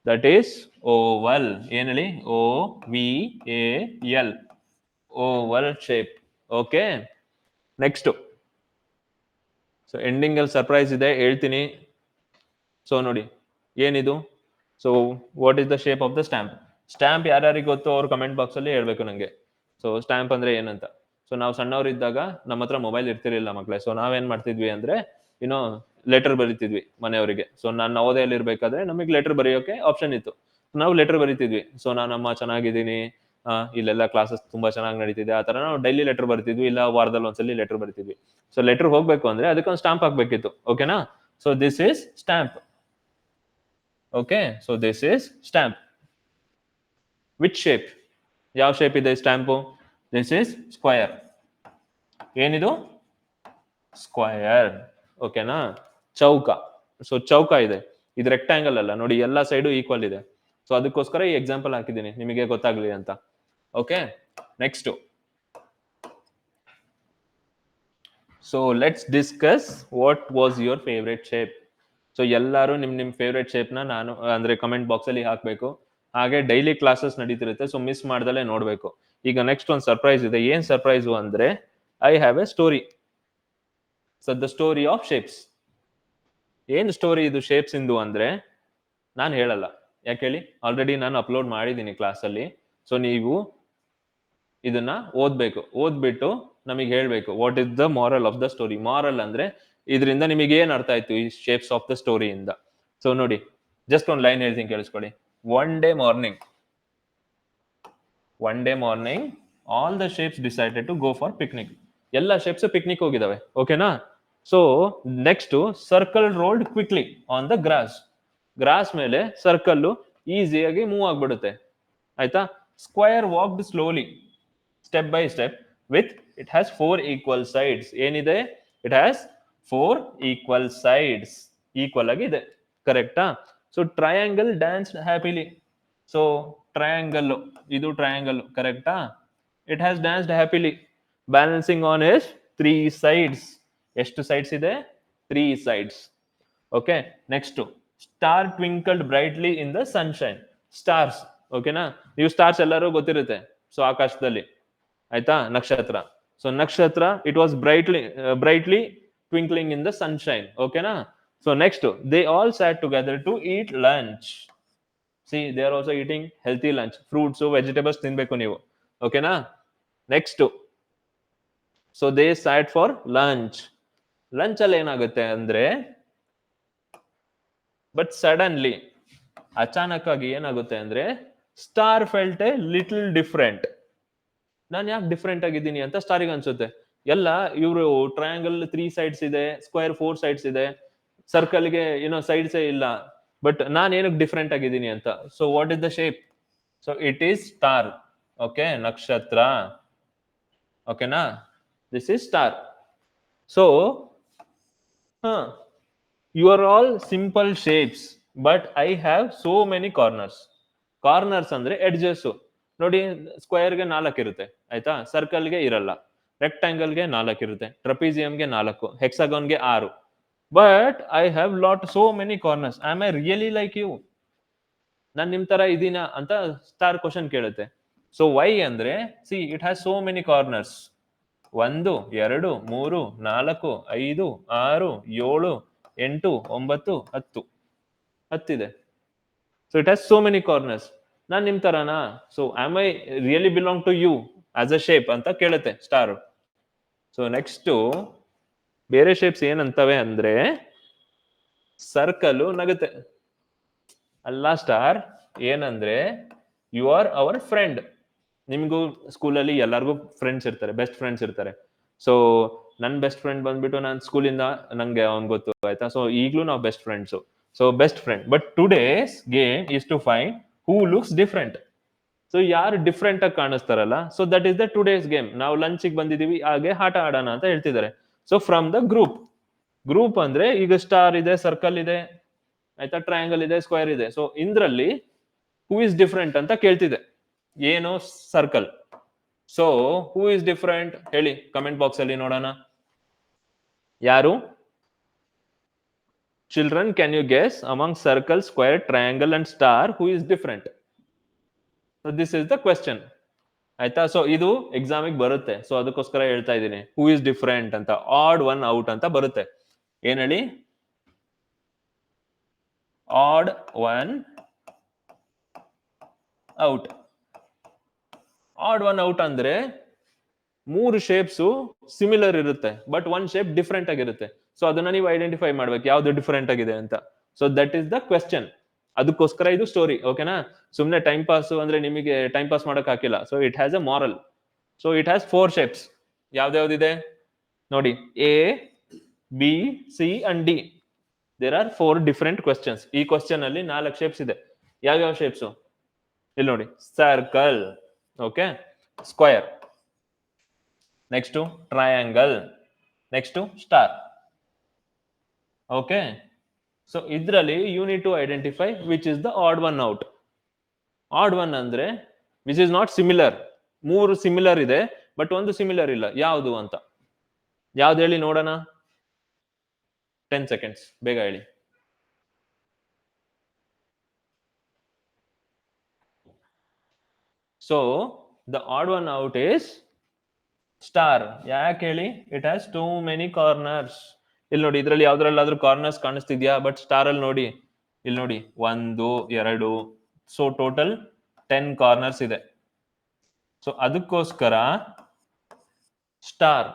A: That is oval. ಏನ್ ಹೇಳಿ? OVAL, oval shape. Okay, next. So ending ಅಲ್ಲಿ surprise ಇದೆ, ಹೇಳ್ತೀನಿ. So ನೋಡಿ, ಏನಿದು? So what is the shape of the stamp? Stamp ಯಾರ್ಯಾರಿಗೆ ಗೊತ್ತು ಅವ್ರು ಕಮೆಂಟ್ ಬಾಕ್ಸ್ ಅಲ್ಲಿ ಹೇಳ್ಬೇಕು ನಂಗೆ. ಸೊ ಸ್ಟ್ಯಾಂಪ್ ಅಂದ್ರೆ ಏನಂತ. ಸೊ ನಾವು ಸಣ್ಣವರಿದ್ದಾಗ ನಮ್ಮ ಹತ್ರ ಮೊಬೈಲ್ ಇರ್ತಿರ್ಲಿಲ್ಲ ಮಕ್ಳೇ. ಸೊ ನಾವೇನ್ ಮಾಡ್ತಿದ್ವಿ ಅಂದ್ರೆ, ಲೆಟರ್ ಬರೀತಿದ್ವಿ ಮನೆಯವರಿಗೆ. ಸೊ ನಾನು ನವೋದಯಲ್ಲಿ ಇರ್ಬೇಕಾದ್ರೆ ನಮಗೆ ಲೆಟರ್ ಬರೆಯೋಕೆ ಆಪ್ಷನ್ ಇತ್ತು. ನಾವು ಲೆಟರ್ ಬರೀತಿದ್ವಿ. ಸೊ ನಾನಮ್ಮ ಚೆನ್ನಾಗಿದ್ದೀನಿ, ಇಲ್ಲೆಲ್ಲ ಕ್ಲಾಸಸ್ ತುಂಬಾ ಚೆನ್ನಾಗಿ ನಡೀತಿದೆ, ಆ ತರ ನಾವು ಡೈಲಿ ಲೆಟರ್ ಬರ್ತಿದ್ವಿ, ಇಲ್ಲ ವಾರದಲ್ಲಿ ಒಂದ್ಸಲಿ ಲೆಟರ್ ಬರ್ತಿದ್ವಿ. ಸೊ ಲೆಟರ್ ಹೋಗ್ಬೇಕು ಅಂದ್ರೆ ಅದಕ್ಕೊಂದು ಸ್ಟಾಂಪ್ ಹಾಕ್ಬೇಕಿತ್ತು. ಓಕೆನಾ? So this is stamp. Okay, so this is stamp. Which shape? ಯಾವ ಶೇಪ್ ಇದೆ ಸ್ಟ್ಯಾಂಪು? This is square. ಏನಿದು? ಸ್ಕ್ವಯರ್. ಓಕೆನಾ? ಚೌಕ. ಸೊ ಚೌಕ ಇದೆ, ಇದು ರೆಕ್ಟ್ಯಾಂಗಲ್ ಅಲ್ಲ. ನೋಡಿ, ಎಲ್ಲಾ ಸೈಡು ಈಕ್ವಲ್ ಇದೆ. ಸೊ ಅದಕ್ಕೋಸ್ಕರ ಈ ಎಕ್ಸಾಂಪಲ್ ಹಾಕಿದ್ದೀನಿ, ನಿಮಗೆ ಗೊತ್ತಾಗ್ಲಿ ಅಂತ. Okay, next. So let's discuss what was your favourite shape. So ಎಲ್ಲರೂ ನಿಮ್ ಫೇವ್ರೆಟ್ ಶೇಪ್ನ ನಾನು ಅಂದ್ರೆ ಕಮೆಂಟ್ ಬಾಕ್ಸ್ ಅಲ್ಲಿ ಹಾಕ್ಬೇಕು. ಹಾಗೆ ಡೈಲಿ ಕ್ಲಾಸಸ್ ನಡೀತಿರುತ್ತೆ, ಸೊ ಮಿಸ್ ಮಾಡ್ದಲೇ ನೋಡ್ಬೇಕು. ಈಗ ನೆಕ್ಸ್ಟ್ ಒಂದು ಸರ್ಪ್ರೈಸ್ ಇದೆ. ಏನ್ ಸರ್ಪ್ರೈಸು ಅಂದ್ರೆ I have A story. So the story of shapes. ಏನ್ ಸ್ಟೋರಿ ಇದು ಶೇಪ್ಸ್ ಇಂದು ಅಂದ್ರೆ ನಾನು ಹೇಳಲ್ಲ. ಯಾಕೆ ಹೇಳಿ? ಆಲ್ರೆಡಿ ನಾನು ಅಪ್ಲೋಡ್ ಮಾಡಿದ್ದೀನಿ ಕ್ಲಾಸಲ್ಲಿ. ಸೊ ನೀವು ಇದನ್ನ ಓದ್ಬಿಟ್ಟು ನಮಗೆ ಹೇಳ್ಬೇಕು what is the moral of the story. Moral ಅಂದ್ರೆ ಇದರಿಂದ ನಿಮಗೆ ಏನ್ ಅರ್ಥ ಆಯ್ತು ಈ ಶೇಪ್ಸ್ ಆಫ್ ದ ಸ್ಟೋರಿ ಇಂದ. ಸೊ ನೋಡಿ, ಜಸ್ಟ್ ಒಂದು ಲೈನ್ ಹೇಳ್ತೀನಿ ಕೇಳಿಸ್ಕೊಳ್ಳಿ. One day morning all the shapes decided to go for picnic. ಎಲ್ಲ ಶೇಪ್ಸ್ ಪಿಕ್ನಿಕ್ ಹೋಗಿದಾವೆ, ಓಕೆನಾ? So next circle rolled quickly on the grass ಮೇಲೆ ಸರ್ಕಲ್ ಈಸಿಯಾಗಿ ಮೂವ್ ಆಗ್ಬಿಡುತ್ತೆ, ಆಯ್ತಾ? Square walked slowly step by step with it has 4 equal sides. ಏನಿದೆ? It has 4 equal sides. Equal ಆಗಿ ಇದೆ, ಕರೆಕ್ಟಾ? So triangle dance happily. So triangle, ಇದು triangle, ಕರೆಕ್ಟಾ? It has danced happily balancing on is 3 sides. ಎಷ್ಟು sides ಇದೆ? 3 sides. Okay, next star twinkled brightly in the sunshine. Stars, ಓಕೆನಾ? ನೀವು stars ಎಲ್ಲರೂ ಗೊತ್ತಿರುತ್ತೆ. ಸೊ ಆಕಾಶದಲ್ಲಿ, ಆಯ್ತಾ? ನಕ್ಷತ್ರ. ಸೊ ನಕ್ಷತ್ರ it was brightly twinkling in the sunshine, ಓಕೆನಾ? So next they all sat together to eat lunch. See they are also eating healthy lunch. Fruits, vegetables ತಿನ್ಬೇಕು ನೀವು, ಓಕೆನಾ? Next so they sat for lunch. Lunch ಅಲ್ಲಿ ಏನಾಗುತ್ತೆ ಅಂದ್ರೆ but suddenly, ಅಚಾನಕ್ ಆಗಿ ಏನಾಗುತ್ತೆ ಅಂದ್ರೆ star felt a little different. ನಾನು ಯಾಕೆ ಡಿಫ್ರೆಂಟ್ ಆಗಿದ್ದೀನಿ ಅಂತ ಸ್ಟಾರಿಗೆ ಅನ್ಸುತ್ತೆ. ಎಲ್ಲ ಇವರು ಟ್ರಯಾಂಗಲ್ 3 sides ಇದೆ, ಸ್ಕ್ವೇರ್ 4 sides ಇದೆ, ಸರ್ಕಲ್ಗೆ ಏನೋ ಸೈಡ್ಸೇ ಇಲ್ಲ. ಬಟ್ ನಾನು ಏನಕ್ಕೆ ಡಿಫ್ರೆಂಟ್ ಆಗಿದ್ದೀನಿ ಅಂತ. So what is the shape? So it is star. Okay, ನಕ್ಷತ್ರ, ಓಕೆನಾ? This is star. So you are all simple shapes but I have so many corners. Corners ಅಂದ್ರೆ ಎಡ್ಜಸ್. ನೋಡಿ, ಸ್ಕ್ವೇರ್ಗೆ 4 ಇರುತ್ತೆ, ಆಯ್ತಾ? ಸರ್ಕಲ್ಗೆ ಇರಲ್ಲ, ರೆಕ್ಟಾಂಗಲ್ಗೆ 4 ಇರುತ್ತೆ, ಟ್ರಪೀಸಿಯಂಗೆ 4, ಹೆಕ್ಸಾಗಾನ್ಗೆ 6. But I have lot so many corners. Um I really like you? ನಾನು ನಿಮ್ ತರ ಇದೀನಾ ಅಂತ ಸ್ಟಾರ್ ಕ್ವಶನ್ ಕೇಳುತ್ತೆ. ಸೊ ವೈ ಅಂದ್ರೆ see it has so many corners. 1 2 3 4 5 6 7 8 9 10 10 ಇದೆ. So it has so many corners. ನಾನ್ ನಿಮ್ ತರಾನಾ? So am I really belong to you as a shape ಅಂತ ಕೇಳುತ್ತೆ ಸ್ಟಾರ್. ಸೊ ನೆಕ್ಸ್ಟ್ ಬೇರೆ ಶೇಪ್ಸ್ ಏನಂತವೆ ಅಂದ್ರೆ ಸರ್ಕಲ್ ನಗುತ್ತೆ. ಅಲ್ಲ ಸ್ಟಾರ್ ಏನಂದ್ರೆ ಯು ಆರ್ ಅವರ್ ಫ್ರೆಂಡ್. ನಿಮ್ಗೂ ಸ್ಕೂಲಲ್ಲಿ ಎಲ್ಲರಿಗೂ ಫ್ರೆಂಡ್ಸ್ ಇರ್ತಾರೆ, ಬೆಸ್ಟ್ ಫ್ರೆಂಡ್ಸ್ ಇರ್ತಾರೆ. ಸೊ ನನ್ನ ಬೆಸ್ಟ್ ಫ್ರೆಂಡ್ ಬಂದ್ಬಿಟ್ಟು ನಾನು ಸ್ಕೂಲಿಂದ ನಂಗೆ ಅವ್ನ್ ಗೊತ್ತು, ಆಯ್ತಾ? ಸೊ ಈಗಲೂ ನಾವು best friends. So best friend. But today's game is to find who looks different. So ಯಾರು ಡಿಫ್ರೆಂಟ್ ಆಗಿ ಕಾಣಿಸ್ತಾರಲ್ಲ, so that is the today's game. ನಾವು ಲಂಚಿಗೆ ಬಂದಿದೀವಿ, ಹಾಗೆ ಆಟ ಆಡೋಣ ಅಂತ ಹೇಳ್ತಿದ್ದಾರೆ. ಸೊ ಫ್ರಮ್ ದ ಗ್ರೂಪ್ ಅಂದ್ರೆ ಈಗ ಸ್ಟಾರ್ ಇದೆ, ಸರ್ಕಲ್ ಇದೆ, ಆಯ್ತಾ? ಟ್ರಯಾಂಗಲ್ ಇದೆ, ಸ್ಕ್ವೇರ್ ಇದೆ. ಸೊ ಇಂದ್ರಲ್ಲಿ ಹೂ ಇಸ್ ಡಿಫ್ರೆಂಟ್ ಅಂತ ಕೇಳ್ತಿದೆ. ಏನು? Circle. So who is different ಹೇಳಿ ಕಮೆಂಟ್ ಬಾಕ್ಸ್ ಅಲ್ಲಿ ನೋಡೋಣ. ಯಾರು? Children, can you guess among circle, square, triangle and star who is different? So this is the question, ಆಯ್ತಾ? ಸೊ ಇದು ಎಕ್ಸಾಮಿಗೆ ಬರುತ್ತೆ. ಸೊ ಅದಕ್ಕೋಸ್ಕರ ಹೇಳ್ತಾ ಇದ್ದೀನಿ ಹೂ ಇಸ್ ಡಿಫ್ರೆಂಟ್ ಅಂತ. ಆಡ್ ಒನ್ ಔಟ್ ಅಂತ ಬರುತ್ತೆ. ಏನ್ ಹೇಳಿ? Odd one out. Odd one out ಅಂದ್ರೆ 3 ಶೇಪ್ಸ್ ಸಿಮಿಲರ್ ಇರುತ್ತೆ, ಬಟ್ 1 ಶೇಪ್ ಡಿಫ್ರೆಂಟ್ ಆಗಿರುತ್ತೆ. ಸೊ ಅದನ್ನ ನೀವು ಐಡೆಂಟಿಫೈ ಮಾಡ್ಬೇಕು ಯಾವ್ದು ಡಿಫ್ರೆಂಟ್ ಆಗಿದೆ ಅಂತ. So that is the question. ಅದಕ್ಕೋಸ್ಕರ ಇದು ಸ್ಟೋರಿ, ಓಕೆನಾ? ಸುಮ್ನೆ ಟೈಮ್ ಪಾಸ್ ಅಂದ್ರೆ ನಿಮಗೆ ಟೈಮ್ ಪಾಸ್ ಮಾಡಕ್ ಹಾಕಿಲ್ಲ. So it has a moral. So it has 4 shapes. ಯಾವ್ದಾವ್ದಿದೆ ನೋಡಿ? A, B, C and D. There are 4 different questions. ಈ ಕ್ವೆಶ್ಚನ್ ಅಲ್ಲಿ 4 ಶೇಪ್ಸ್ ಇದೆ. ಯಾವ್ಯಾವ ಶೇಪ್ಸ್? ಇಲ್ಲಿ ನೋಡಿ, circle, okay, square, next triangle, next star. Okay, so ಇದ್ರಲ್ಲಿ you need to identify which is the odd one out. Odd one ಅಂದ್ರೆ which is not similar. 3 similar ಇದೆ but 1 similar ಇಲ್ಲ. ಯಾವುದು ಅಂತ? ಯಾವ್ದು ಹೇಳಿ ನೋಡೋಣ? 10 seconds, ಬೇಗ ಹೇಳಿ. So the odd one out is star. ಯಾಕೆ ಹೇಳಿ? It has too many corners. ಇಲ್ಲಿ ನೋಡಿ, ಇದ್ರಲ್ಲಿ ಯಾವ್ದ್ರಲ್ಲಾದ್ರೂ ಕಾರ್ನರ್ಸ್ ಕಾಣಿಸ್ತಿದ್ಯಾ? ಬಟ್ ಸ್ಟಾರ್ ಅಲ್ಲಿ ನೋಡಿ, ಇಲ್ಲಿ ನೋಡಿ, 1 2, ಸೊ ಟೋಟಲ್ 10 ಕಾರ್ನರ್ಸ್ ಇದೆ. ಸೊ ಅದಕ್ಕೋಸ್ಕರ star.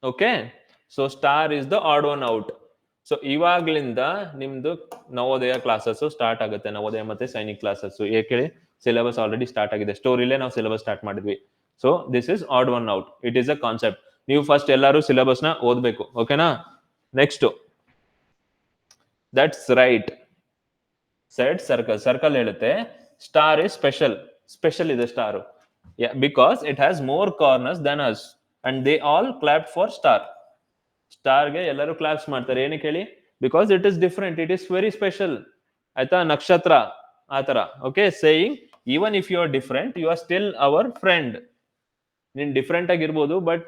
A: Okay, so star is the odd one out. So ಇವಾಗ್ಲಿಂದ ನಿಮ್ದು ನವೋದಯ ಕ್ಲಾಸಸ್ ಸ್ಟಾರ್ಟ್ ಆಗುತ್ತೆ, ನವೋದಯ ಮತ್ತೆ ಸೈನಿಕ್ ಕ್ಲಾಸಸ್. ಏಕೆ ಹೇಳಿ? ಸಿಲೆಬಸ್ ಆಲ್ರೆಡಿ ಸ್ಟಾರ್ಟ್ ಆಗಿದೆ, ಸ್ಟೋರಿಲೇ ನಾವು ಸಿಲೆಬಸ್ ಸ್ಟಾರ್ಟ್ ಮಾಡಿದ್ವಿ. So this is odd one out, it is a concept. ನೀವು ಫಸ್ಟ್ ಎಲ್ಲರೂ ಸಿಲೆಬಸ್ ನ ಓದ್ಬೇಕು, ಓಕೆನಾ? Next, that's right said circle. Circle ಹೇಳುತ್ತೆ ಸ್ಟಾರ್ ಇಸ್ ಸ್ಪೆಷಲ್. ಸ್ಪೆಷಲ್ ಇದೆ star, because it has more corners than us and they all clap for star. ಸ್ಟಾರ್ಗೆ ಎಲ್ಲರೂ claps ಮಾಡ್ತಾರೆ. ಏನಕ್ಕೆ ಹೇಳಿ? Because it is different, it is very special. ಆಯ್ತಾ? ನಕ್ಷತ್ರ ಆತರ. Okay, saying even if you are different, you are still our friend. ನೀನ್ different ಆಗಿರ್ಬೋದು, but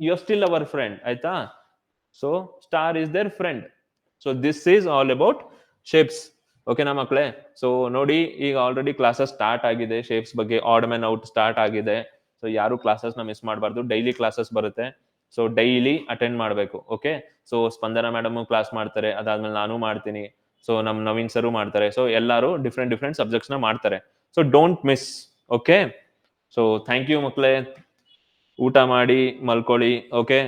A: you are still our friend. ಆಯ್ತಾ? So star is their friend. So this is all about shapes. ಓಕೆನಾ ಮಕ್ಕಳೇ? ಸೊ ನೋಡಿ, ಈಗ ಆಲ್ರೆಡಿ ಕ್ಲಾಸಸ್ ಸ್ಟಾರ್ಟ್ ಆಗಿದೆ. Shapes ಬಗ್ಗೆ ಆಡ್ ಮ್ಯಾನ್ ಔಟ್ ಸ್ಟಾರ್ಟ್ ಆಗಿದೆ. ಸೊ ಯಾರು ಕ್ಲಾಸಸ್ ನ ಮಿಸ್ ಮಾಡಬಾರ್ದು. ಡೈಲಿ ಕ್ಲಾಸಸ್ ಬರುತ್ತೆ, ಸೊ ಡೈಲಿ ಅಟೆಂಡ್ ಮಾಡಬೇಕು. ಓಕೆ, ಸೊ ಸ್ಪಂದನ ಮೇಡಮ್ ಕ್ಲಾಸ್ ಮಾಡ್ತಾರೆ, ಅದಾದ್ಮೇಲೆ ನಾನು ಮಾಡ್ತೀನಿ. ಸೊ ನಮ್ ನವೀನ್ ಸರು ಮಾಡ್ತಾರೆ. ಸೊ ಎಲ್ಲರೂ ಡಿಫ್ರೆಂಟ್ ಡಿಫ್ರೆಂಟ್ ಸಬ್ಜೆಕ್ಟ್ಸ್ ನ ಮಾಡ್ತಾರೆ. So don't miss. Okay, so thank you ಮಕ್ಕಳೇ. ಊಟ ಮಾಡಿ ಮಲ್ಕೊಳ್ಳಿ. ಓಕೆ.